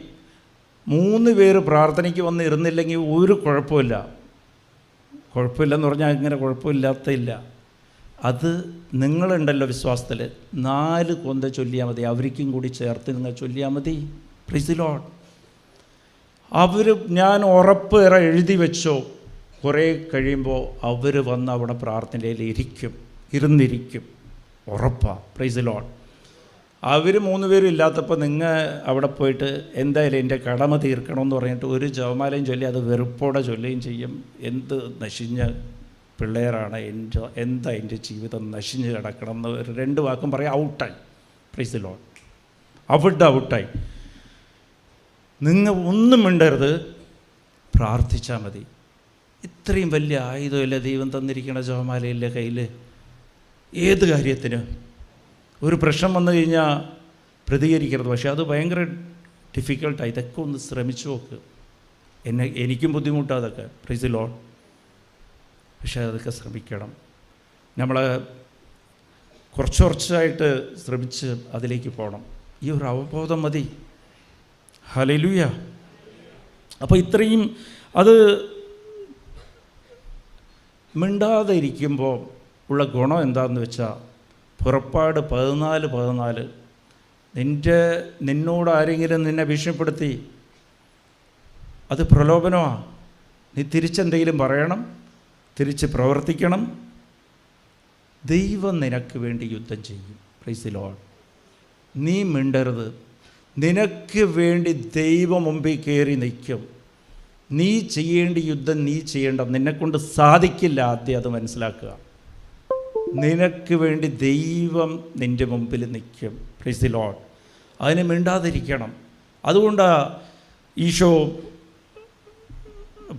[SPEAKER 4] 3 പേര് പ്രാർത്ഥനയ്ക്ക് വന്ന് ഇരുന്നില്ലെങ്കിൽ ഒരു കുഴപ്പമില്ല. കുഴപ്പമില്ലെന്ന് പറഞ്ഞാൽ ഇങ്ങനെ കുഴപ്പമില്ലാത്തില്ല. അത് നിങ്ങളുണ്ടല്ലോ വിശ്വാസത്തിൽ, 4 കൊന്ത ചൊല്ലിയാൽ മതി, അവർക്കും കൂടി ചേർത്ത് നിങ്ങൾ ചൊല്ലിയാൽ മതി. Price the Lord. അവർ ഞാൻ ഉറപ്പ് എഴുതി വെച്ചോ, കുറേ കഴിയുമ്പോൾ അവർ വന്ന് അവിടെ പ്രാർത്ഥനയിൽ ഇരുന്നിരിക്കും. ഉറപ്പാണ്. Price the Lord. അവർ 3 പേരും ഇല്ലാത്തപ്പോൾ നിങ്ങൾ അവിടെ പോയിട്ട് എന്തായാലും എൻ്റെ കടമ തീർക്കണമെന്ന് പറഞ്ഞിട്ട് ഒരു ജപമാലയും ചൊല്ലി അത് വെറുപ്പോടെ ചൊല്ലുകയും ചെയ്യും. എന്ത് നശിഞ്ഞ പിള്ളേരാണ്, എന്താ എൻ്റെ ജീവിതം നശിഞ്ഞ് കിടക്കണം എന്ന് 2 വാക്കും പറയാം, ഔട്ടായി. Price the Lord. അവിടെ ഔട്ടായി. നിങ്ങൾ ഒന്നും മിണ്ടരുത്, പ്രാർത്ഥിച്ചാൽ മതി. ഇത്രയും വലിയ ആയുധമില്ല ദൈവം തന്നിരിക്കണ ജപമാലയില്ലേ കയ്യിൽ. ഏത് കാര്യത്തിന് ഒരു പ്രശ്നം വന്നു കഴിഞ്ഞാൽ പ്രതികരിക്കരുത്. പക്ഷേ അത് ഭയങ്കര ഡിഫിക്കൽട്ടാണ്. ഇതൊക്കെ ഒന്ന് ശ്രമിച്ചു നോക്ക്. എനിക്കും ബുദ്ധിമുട്ടാണ് അതൊക്കെ, പ്രൈസ് ദി ലോർഡ്. പക്ഷേ അതൊക്കെ ശ്രമിക്കണം. നമ്മൾ കുറച്ചായിട്ട് ശ്രമിച്ച് അതിലേക്ക് പോകണം. ഈ ഒരു അവബോധം മതി. ഹല്ലേലൂയ. അപ്പോൾ ഇത്രയും അത് മിണ്ടാതെ ഇരിക്കുമ്പോൾ ഉള്ള ഗുണം എന്താണെന്ന് വെച്ചാൽ, പുറപ്പാട് 14:14 നിന്നോട് ആരെങ്കിലും നിന്നെ ഭീഷണിപ്പെടുത്തി, അത് പ്രലോഭനമാണ്. നീ തിരിച്ചെന്തെങ്കിലും പറയണം, തിരിച്ച് പ്രവർത്തിക്കണം. ദൈവം നിനക്ക് വേണ്ടി യുദ്ധം ചെയ്യും. Price the Lord. നീ മിണ്ടരുത്. നിനക്ക് വേണ്ടി ദൈവം മുമ്പിൽ കയറി നിൽക്കും. നീ ചെയ്യേണ്ട യുദ്ധം നീ ചെയ്യേണ്ട, നിന്നെക്കൊണ്ട് സാധിക്കില്ല. ആദ്യം അത് മനസ്സിലാക്കുക. നിനക്ക് വേണ്ടി ദൈവം നിൻ്റെ മുമ്പിൽ നിൽക്കും. Price the Lord. അതിന് മിണ്ടാതിരിക്കണം. അതുകൊണ്ടാണ് ഈശോ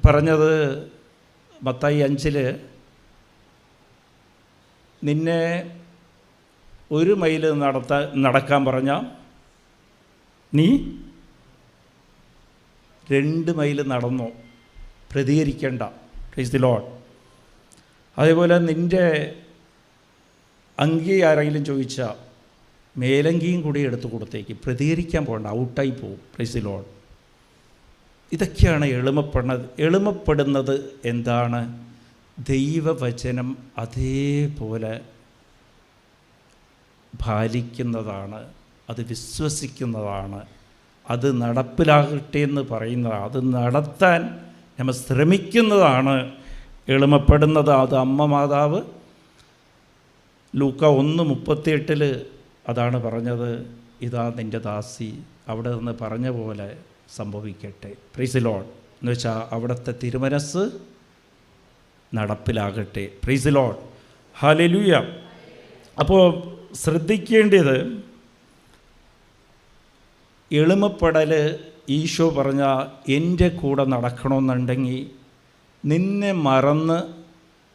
[SPEAKER 4] പറഞ്ഞത് മത്തായി 5 നിന്നെ 1 മൈൽ നടക്കാൻ പറഞ്ഞാൽ നീ 2 മൈൽ നടന്നോ, പ്രതികരിക്കേണ്ട. Price the Lord. അതേപോലെ നിൻ്റെ അങ്കി ആരെങ്കിലും ചോദിച്ചാൽ മേലങ്കിയും കൂടി എടുത്ത് കൊടുത്തേക്ക്, പ്രതികരിക്കാൻ പോകണ്ട, ഔട്ടായി പോവും. Price the Lord. ഇതൊക്കെയാണ് എളിമപ്പെടുന്നത്. എന്താണ്? ദൈവവചനം അതേപോലെ പാലിക്കുന്നതാണ്, അത് വിശ്വസിക്കുന്നതാണ്, അത് നടപ്പിലാകട്ടെ എന്ന് പറയുന്നതാണ്, അത് നടത്താൻ നമ്മൾ ശ്രമിക്കുന്നതാണ് എളിമപ്പെടുന്നത്. അത് അമ്മ മാതാവ് ലൂക്ക 1:38 അതാണ് പറഞ്ഞത്. ഇതാ നിൻ്റെ ദാസി, അവിടെ നിന്ന് പറഞ്ഞ പോലെ സംഭവിക്കട്ടെ. Praise the lord. എന്ന് വെച്ചാൽ അവിടുത്തെ തിരുമനസ്സ് നടപ്പിലാകട്ടെ. Praise the lord. ഹല്ലേലൂയ. അപ്പോൾ ശ്രദ്ധിക്കേണ്ടത്, എളിമപ്പെടൽ ഈശോ പറഞ്ഞ എൻ്റെ കൂടെ നടക്കണമെന്നുണ്ടെങ്കിൽ നിന്നെ മറന്ന്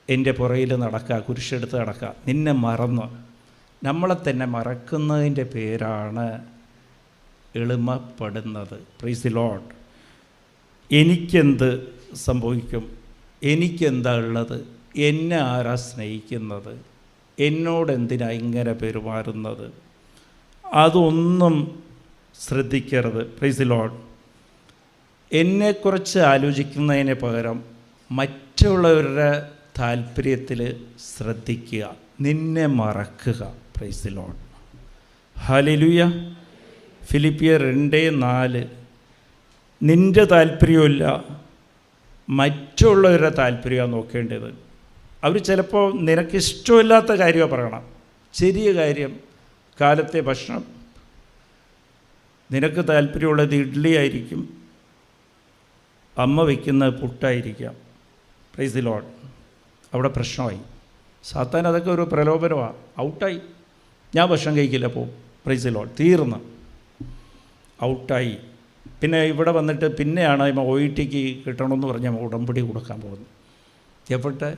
[SPEAKER 4] എൻ്റെ പുറയിൽ നടക്കുക, കുരിശെടുത്ത് നടക്കുക. നിന്നെ മറന്ന്, നമ്മളെ തന്നെ മറക്കുന്നതിൻ്റെ പേരാണ് എളിമപ്പെടുന്നത്. Praise the Lord. എനിക്കെന്ത് സംഭവിക്കും, എനിക്കെന്താ ഉള്ളത്, എന്നെ ആരാ സ്നേഹിക്കുന്നത്, എന്നോടെന്തിനാ ഇങ്ങനെ പെരുമാറുന്നത്, അതൊന്നും ശ്രദ്ധിക്കരുത്. Price the Lord. എന്നെക്കുറിച്ച് ആലോചിക്കുന്നതിന് പകരം മറ്റുള്ളവരുടെ താല്പര്യത്തിൽ ശ്രദ്ധിക്കുക, നിന്നെ മറക്കുക. Price the lord. ഹല്ലേലൂയ. ഫിലിപ്പിയർ 2:4 നിൻ്റെ താല്പര്യമില്ല, മറ്റുള്ളവരുടെ താല്പര്യമാണ് നോക്കേണ്ടത്. അവർ ചിലപ്പോൾ നിനക്കിഷ്ടമില്ലാത്ത കാര്യമാണ് പറയണം. ചെറിയ കാര്യം, കാലത്തെ ഭക്ഷണം, നിനക്ക് താല്പര്യമുള്ളത് ഇഡ്ഡലി ആയിരിക്കും, അമ്മ വയ്ക്കുന്ന പുട്ടായിരിക്കാം. Price the Lord. അവിടെ പ്രശ്നമായി. സാത്താൻ അതൊക്കെ ഒരു പ്രലോഭനമാണ്. ഔട്ടായി. ഞാൻ ഭക്ഷണം കഴിക്കില്ല, പോവും. Price the Lord. തീർന്ന് ഔട്ടായി. പിന്നെ ഇവിടെ വന്നിട്ട് പിന്നെയാണ് OETക്ക് കിട്ടണമെന്ന് പറഞ്ഞാൽ ഉടമ്പടി കൊടുക്കാൻ പോകുന്നത്. എവിടെ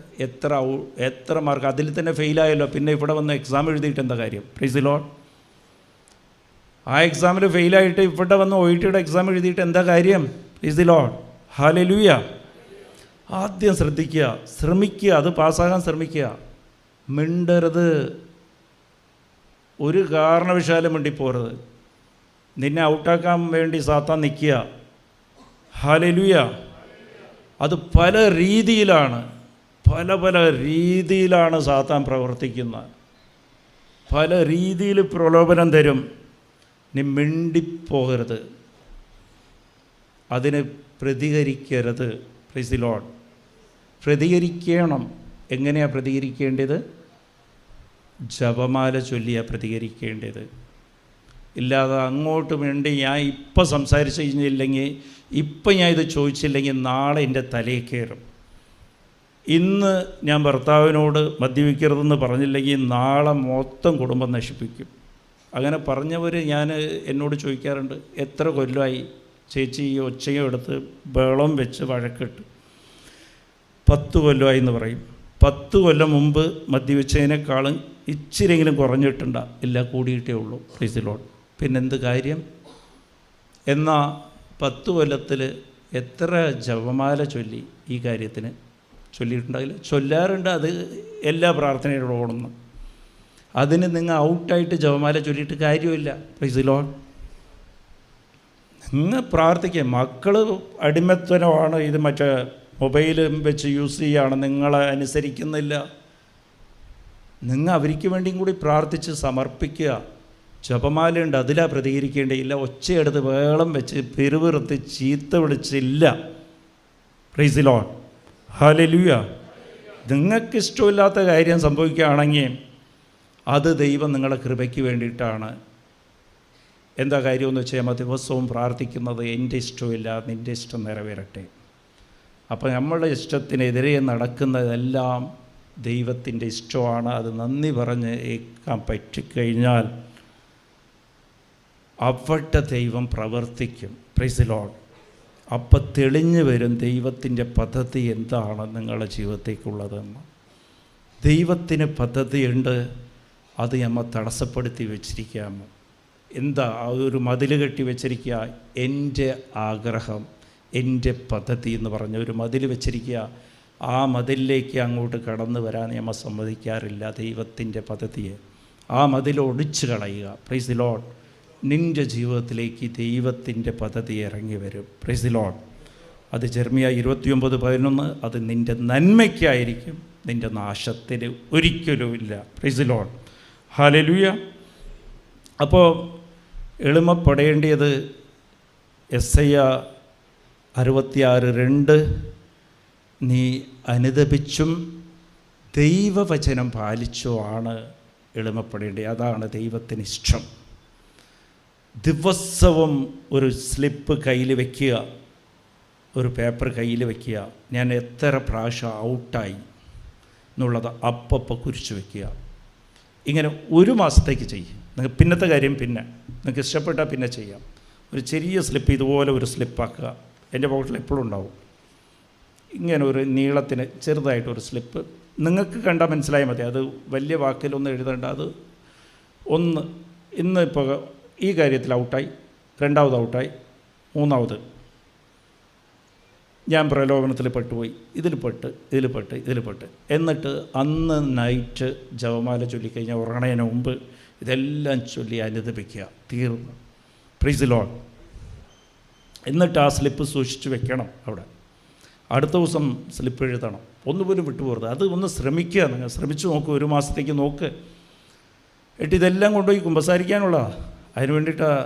[SPEAKER 4] എത്ര മാർക്ക്, അതിൽ തന്നെ ഫെയിലായല്ലോ, പിന്നെ ഇവിടെ വന്ന് എക്സാം എഴുതിയിട്ട് എന്താ കാര്യം? Price the Lord. ആ എക്സാമിൽ ഫെയിലായിട്ട് ഇവിടെ വന്ന് OETയുടെ എക്സാം എഴുതിയിട്ട് എന്താ കാര്യം? Price the lord. ഹല്ലേലൂയ. ആദ്യം ശ്രദ്ധിക്കുക, ശ്രമിക്കുക, അത് പാസ്സാകാൻ ശ്രമിക്കുക. മിണ്ടരുത്, ഒരു കാരണവശാലും മിണ്ടിപ്പോരുത്. നിന്നെ ഔട്ടാക്കാൻ വേണ്ടി സാത്താൻ നിൽക്കുക. ഹല്ലേലൂയ. അത് പല രീതിയിലാണ് സാത്താൻ പ്രവർത്തിക്കുന്നത്. പല രീതിയിൽ പ്രലോഭനം തരും. നീ മിണ്ടിപ്പോകരുത്, അതിന് പ്രതികരിക്കരുത്. Price the Lord. പ്രതികരിക്കണം. എങ്ങനെയാണ് പ്രതികരിക്കേണ്ടത്? ജപമാല ചൊല്ലിയാണ് പ്രതികരിക്കേണ്ടത്. ഇല്ലാതെ അങ്ങോട്ട് വേണ്ടി ഞാൻ ഇപ്പം സംസാരിച്ച് കഴിഞ്ഞില്ലെങ്കിൽ, ഇപ്പം ഞാൻ ഇത് ചോദിച്ചില്ലെങ്കിൽ നാളെ എൻ്റെ തലയിൽ കയറും. ഇന്ന് ഞാൻ ഭർത്താവിനോട് മദ്യപിക്കരുതെന്ന് പറഞ്ഞില്ലെങ്കിൽ നാളെ മൊത്തം കുടുംബം നശിപ്പിക്കും. അങ്ങനെ പറഞ്ഞവർ എന്നോട് ചോദിക്കാറുണ്ട്, എത്ര കൊല്ലമായി ചേച്ചി ഈ ഒച്ചയും എടുത്ത് ബഹളം വെച്ച് വഴക്കിട്ട്? 10 കൊല്ലമായി എന്ന് പറയും. 10 കൊല്ലം മുമ്പ് മദ്യപിച്ചതിനേക്കാളും ഇച്ചിരിയെങ്കിലും കുറഞ്ഞിട്ടുണ്ടോ? ഇല്ല, കൂടിയിട്ടേ ഉള്ളൂ. Price the Lord. പിന്നെന്ത് കാര്യം? എന്നാൽ 10 കൊല്ലത്തിൽ എത്ര ജപമാല ചൊല്ലി ഈ കാര്യത്തിന്? ചൊല്ലിയിട്ടുണ്ടാവില്ല. ചൊല്ലാറുണ്ട്, അത് എല്ലാ പ്രാർത്ഥനയോടും ഓടുന്നു. അതിന് നിങ്ങൾ ഔട്ടായിട്ട് ജപമാല ചൊല്ലിയിട്ട് കാര്യമില്ല. Price the Lord. നിങ്ങൾ പ്രാർത്ഥിക്കുക. മക്കൾ അടിമത്തനമാണ്, ഇത് മറ്റേ മൊബൈലും വെച്ച് യൂസ് ചെയ്യുകയാണ്, നിങ്ങളെ അനുസരിക്കുന്നില്ല. നിങ്ങൾ അവർക്ക് വേണ്ടിയും കൂടി പ്രാർത്ഥിച്ച് സമർപ്പിക്കുക. ജപമാലയുണ്ട്, അതിലാ പ്രതികരിക്കേണ്ടിയില്ല. ഒച്ചയെടുത്ത് വേളം വെച്ച് പെരുവിറുത്ത് ചീത്ത വിളിച്ചില്ല. Price the lord. ഹല്ലേലൂയ. നിങ്ങൾക്ക് ഇഷ്ടമില്ലാത്ത കാര്യം സംഭവിക്കുകയാണെങ്കിൽ അത് ദൈവം നിങ്ങളുടെ കൃപയ്ക്ക് വേണ്ടിയിട്ടാണ്. എന്താ കാര്യമെന്ന് വെച്ചാൽ നമ്മൾ ദിവസവും പ്രാർത്ഥിക്കുന്നത് എൻ്റെ ഇഷ്ടമില്ല, നിൻ്റെ ഇഷ്ടം നിറവേറട്ടെ. അപ്പോൾ നമ്മളുടെ ഇഷ്ടത്തിനെതിരെ നടക്കുന്നതെല്ലാം ദൈവത്തിൻ്റെ ഇഷ്ടമാണ്. അത് നന്ദി പറഞ്ഞ് ഏൽക്കാൻ പറ്റിക്കഴിഞ്ഞാൽ അവിടെ ദൈവം പ്രവർത്തിക്കും. Price the Lord. അപ്പം തെളിഞ്ഞു വരും ദൈവത്തിൻ്റെ പദ്ധതി എന്താണ് നിങ്ങളുടെ ജീവിതത്തേക്കുള്ളതെന്ന്. ദൈവത്തിന് പദ്ധതിയുണ്ട്, അത് നമ്മൾ തടസ്സപ്പെടുത്തി വെച്ചിരിക്കാമോ? എന്താ? ഒരു മതിൽ കെട്ടി വെച്ചിരിക്കുക. എൻ്റെ ആഗ്രഹം, എൻ്റെ പദ്ധതി എന്ന് പറഞ്ഞ ഒരു മതിൽ വെച്ചിരിക്കുക. ആ മതിലിലേക്ക് അങ്ങോട്ട് കടന്നു വരാൻ നമ്മൾ സമ്മതിക്കാറില്ല ദൈവത്തിൻ്റെ പദ്ധതിയെ. ആ മതിൽ ഒടിച്ചു കളയുക. Price the Lord. നിൻ്റെ ജീവിതത്തിലേക്ക് ദൈവത്തിൻ്റെ പദ്ധതി ഇറങ്ങി വരും. Price the Lord. അത് ജെറമ്യാ 29:11. അത് നിൻ്റെ നന്മയ്ക്കായിരിക്കും, നിൻ്റെ നാശത്തിന് ഒരിക്കലുമില്ല. Price the lord. ഹല്ലേലൂയ. അപ്പോൾ എളിമപ്പെടേണ്ടിയത് യെശയ്യാ 66:2 നീ അനുദപിച്ചും ദൈവവചനം പാലിച്ചോ ആണ് എളിമപ്പെടേണ്ടത്. അതാണ് ദൈവത്തിന് ഇഷ്ടം. ദിവസവും ഒരു സ്ലിപ്പ് കയ്യിൽ വയ്ക്കുക, ഒരു പേപ്പർ കയ്യിൽ വയ്ക്കുക. ഞാൻ എത്ര പ്രാവശ്യം ഔട്ടായി എന്നുള്ളത് അപ്പപ്പോൾ കുറിച്ച് വയ്ക്കുക. ഇങ്ങനെ 1 മാസത്തേക്ക് ചെയ്യും. നിങ്ങൾക്ക് പിന്നത്തെ കാര്യം പിന്നെ നിങ്ങൾക്ക് ഇഷ്ടപ്പെട്ടാൽ പിന്നെ ചെയ്യാം. ഒരു ചെറിയ സ്ലിപ്പ് ഇതുപോലെ ഒരു സ്ലിപ്പാക്കുക. എൻ്റെ പോക്കറ്റിൽ എപ്പോഴും ഉണ്ടാവും. ഇങ്ങനെ ഒരു നീളത്തിന് ചെറുതായിട്ടൊരു സ്ലിപ്പ് നിങ്ങൾക്ക് കണ്ടാൽ മനസ്സിലായാൽ മതി. അത് വലിയ വാക്കിലൊന്നും എഴുതേണ്ട. അത് ഒന്ന് ഇന്ന് ഇപ്പോൾ ഈ കാര്യത്തിൽ ഔട്ടായി, 2ാമത് ഔട്ടായി, 3ാമത് ഞാൻ പ്രലോഭനത്തിൽ പെട്ടുപോയി, ഇതിൽ പെട്ട് എന്നിട്ട് അന്ന് നൈറ്റ് ജപമാല ചൊല്ലിക്കഴിഞ്ഞാൽ ഉറങ്ങണതിന് മുമ്പ് ഇതെല്ലാം ചൊല്ലി അനുദപിക്കുക. തീർന്നു. Price the Lord. എന്നിട്ട് ആ സ്ലിപ്പ് സൂക്ഷിച്ച് വെക്കണം അവിടെ. അടുത്ത ദിവസം സ്ലിപ്പ് എഴുതണം. ഒന്നുപോലും വിട്ടുപോകരുത്. അത് ഒന്ന് ശ്രമിക്കുക. നിങ്ങൾ ശ്രമിച്ചു നോക്ക്. 1 മാസത്തേക്ക് നോക്ക്. എന്നിട്ട് ഇതെല്ലാം കൊണ്ടുപോയി കുമ്പസാരിക്കാനുള്ള അതിന് വേണ്ടിയിട്ടാണ്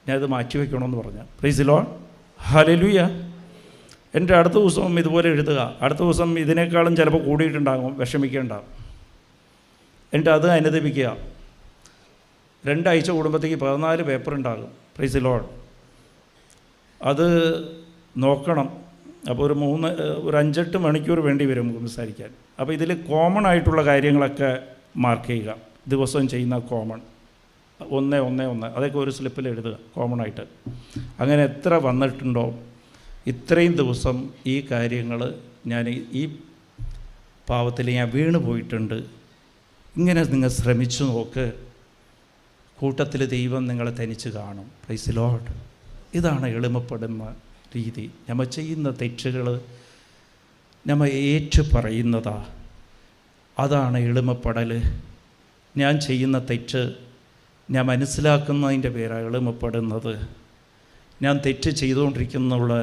[SPEAKER 4] ഞാനത് മാറ്റി വയ്ക്കണമെന്ന് പറഞ്ഞു. Price the lord. ഹല്ലേലൂയ. എൻ്റെ അടുത്ത ദിവസവും ഇതുപോലെ എഴുതുക. അടുത്ത ദിവസം ഇതിനേക്കാളും ചിലപ്പോൾ കൂടിയിട്ടുണ്ടാകും, വിഷമിക്കേണ്ട. എന്നിട്ട് അത് അനുദപിക്കുക. 2 ആഴ്ച കൂടുമ്പോഴത്തേക്ക് 14 പേപ്പർ ഉണ്ടാകും. Price the Lord. അത് നോക്കണം. അപ്പോൾ ഒരു 5-8 മണിക്കൂർ വേണ്ടി വരും സംസാരിക്കാൻ. അപ്പോൾ ഇതിൽ കോമൺ ആയിട്ടുള്ള കാര്യങ്ങളൊക്കെ മാർക്ക് ചെയ്യുക. ദിവസവും ചെയ്യുന്ന കോമൺ 1 അതൊക്കെ ഒരു സ്ലിപ്പിൽ എഴുതുക കോമൺ ആയിട്ട്. അങ്ങനെ എത്ര വന്നിട്ടുണ്ടോ ഇത്രയും ദിവസം ഈ കാര്യങ്ങൾ ഞാൻ ഈ പാവത്തിൽ ഞാൻ വീണ് പോയിട്ടുണ്ട്. ഇങ്ങനെ നിങ്ങൾ ശ്രമിച്ചു നോക്ക്. കൂട്ടത്തിൽ ദൈവം നിങ്ങളെ തനിച്ച് കാണും. Price the Lord. ഇതാണ് എളിമപ്പെടുന്ന രീതി. നമ്മൾ ചെയ്യുന്ന തെറ്റുകൾ നമ്മൾ ഏറ്റു പറയുന്നതാ. അതാണ് എളിമപ്പെടൽ. ഞാൻ ചെയ്യുന്ന തെറ്റ് ഞാൻ മനസ്സിലാക്കുന്നതിൻ്റെ പേരാണ് എളിമപ്പെടുന്നത്. ഞാൻ തെറ്റ് ചെയ്തുകൊണ്ടിരിക്കുന്നുള്ള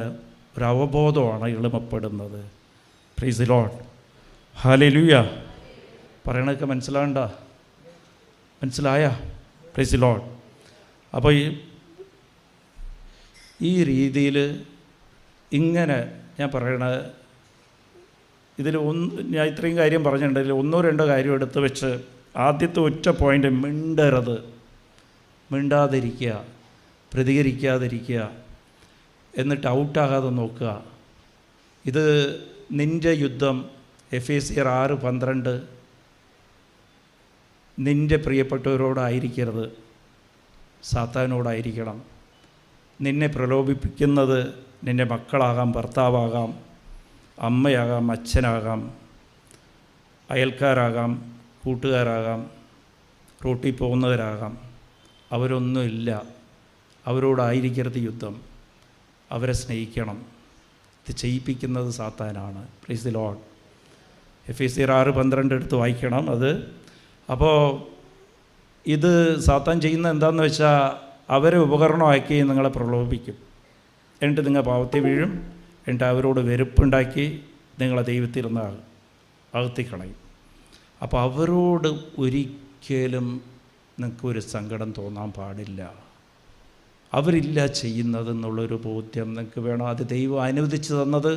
[SPEAKER 4] ഒരു അവബോധമാണ് എളിമപ്പെടുന്നത്. Praise the lord. ഹല്ലേലൂയ. പറയണതൊക്കെ മനസ്സിലായ? Praise the lord. അപ്പോൾ ഈ രീതിയിൽ ഇങ്ങനെ ഞാൻ പറയണത് ഇതിൽ ഞാൻ ഇത്രയും കാര്യം പറഞ്ഞിട്ടുണ്ടെങ്കിൽ 1-2 കാര്യം എടുത്ത് വെച്ച് ആദ്യത്തെ ഒറ്റ പോയിൻ്റ് മിണ്ടാതിരിക്കുക, പ്രതികരിക്കാതിരിക്കുക, എന്നിട്ട് ഔട്ടാകാതെ നോക്കുക. ഇത് നിൻ്റെ യുദ്ധം. എഫേസ്യർ 6:12 നിൻ്റെ പ്രിയപ്പെട്ടവരോടായിരിക്കരുത്, സാത്താനോടായിരിക്കണം. നിന്നെ പ്രലോഭിപ്പിക്കുന്നത് നിൻ്റെ മക്കളാകാം, ഭർത്താവാകാം, അമ്മയാകാം, അച്ഛനാകാം, അയൽക്കാരാകാം, കൂട്ടുകാരാകാം, റൂട്ടിൽ പോകുന്നവരാകാം, അവരൊന്നുമില്ല, അവരോടായിരിക്കരുത് യുദ്ധം, അവരെ സ്നേഹിക്കണം. ഇത് ചെയ്യിപ്പിക്കുന്നത് സാത്താനാണ്. Praise the lord. എഫെസ്യർ 6:12 എടുത്ത് വായിക്കണം അത്. അപ്പോൾ ഇത് സാത്താൻ ചെയ്യുന്നത് എന്താണെന്ന് വെച്ചാൽ അവരെ ഉപകരണമാക്കി നിങ്ങളെ പ്രലോഭിപ്പിക്കും. എന്നിട്ട് നിങ്ങൾ പാവത്തിൽ വീഴും. എന്നിട്ട് അവരോട് വെറുപ്പുണ്ടാക്കി നിങ്ങളെ ദൈവത്തിൽ നിന്ന് അകത്തിക്കളയും. അപ്പോൾ അവരോട് ഒരിക്കലും നിങ്ങൾക്കൊരു സങ്കടം തോന്നാൻ പാടില്ല. അവരില്ല ചെയ്യുന്നതെന്നുള്ളൊരു ബോധ്യം നിങ്ങൾക്ക് വേണം. അത് ദൈവം അനുവദിച്ചു തന്നത്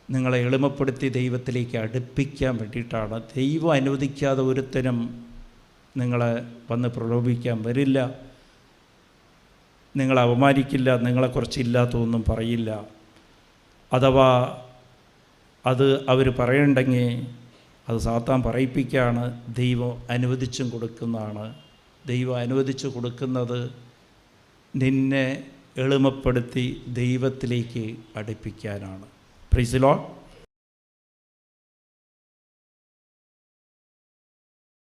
[SPEAKER 4] നിങ്ങളെ എളിമപ്പെടുത്തി ദൈവത്തിലേക്ക് അടുപ്പിക്കാൻ വേണ്ടിയിട്ടാണ്. ദൈവം അനുവദിക്കാതെ ഒരുത്തനും നിങ്ങളെ വന്ന് പ്രലോഭിക്കാൻ വരില്ല, നിങ്ങളെ അപമാനിക്കില്ല, നിങ്ങളെക്കുറിച്ച് ഇല്ലാത്തതൊന്നും പറയില്ല. അഥവാ അത് അവർ പറയണ്ടെങ്കിൽ അത് സാത്താൻ പറയിപ്പിക്കുകയാണ്. ദൈവം അനുവദിച്ചും കൊടുക്കുന്നതാണ്. ദൈവം അനുവദിച്ചു കൊടുക്കുന്നത് നിന്നെ എളിമപ്പെടുത്തി ദൈവത്തിലേക്ക് അടുപ്പിക്കാനാണ്. Price the Lord.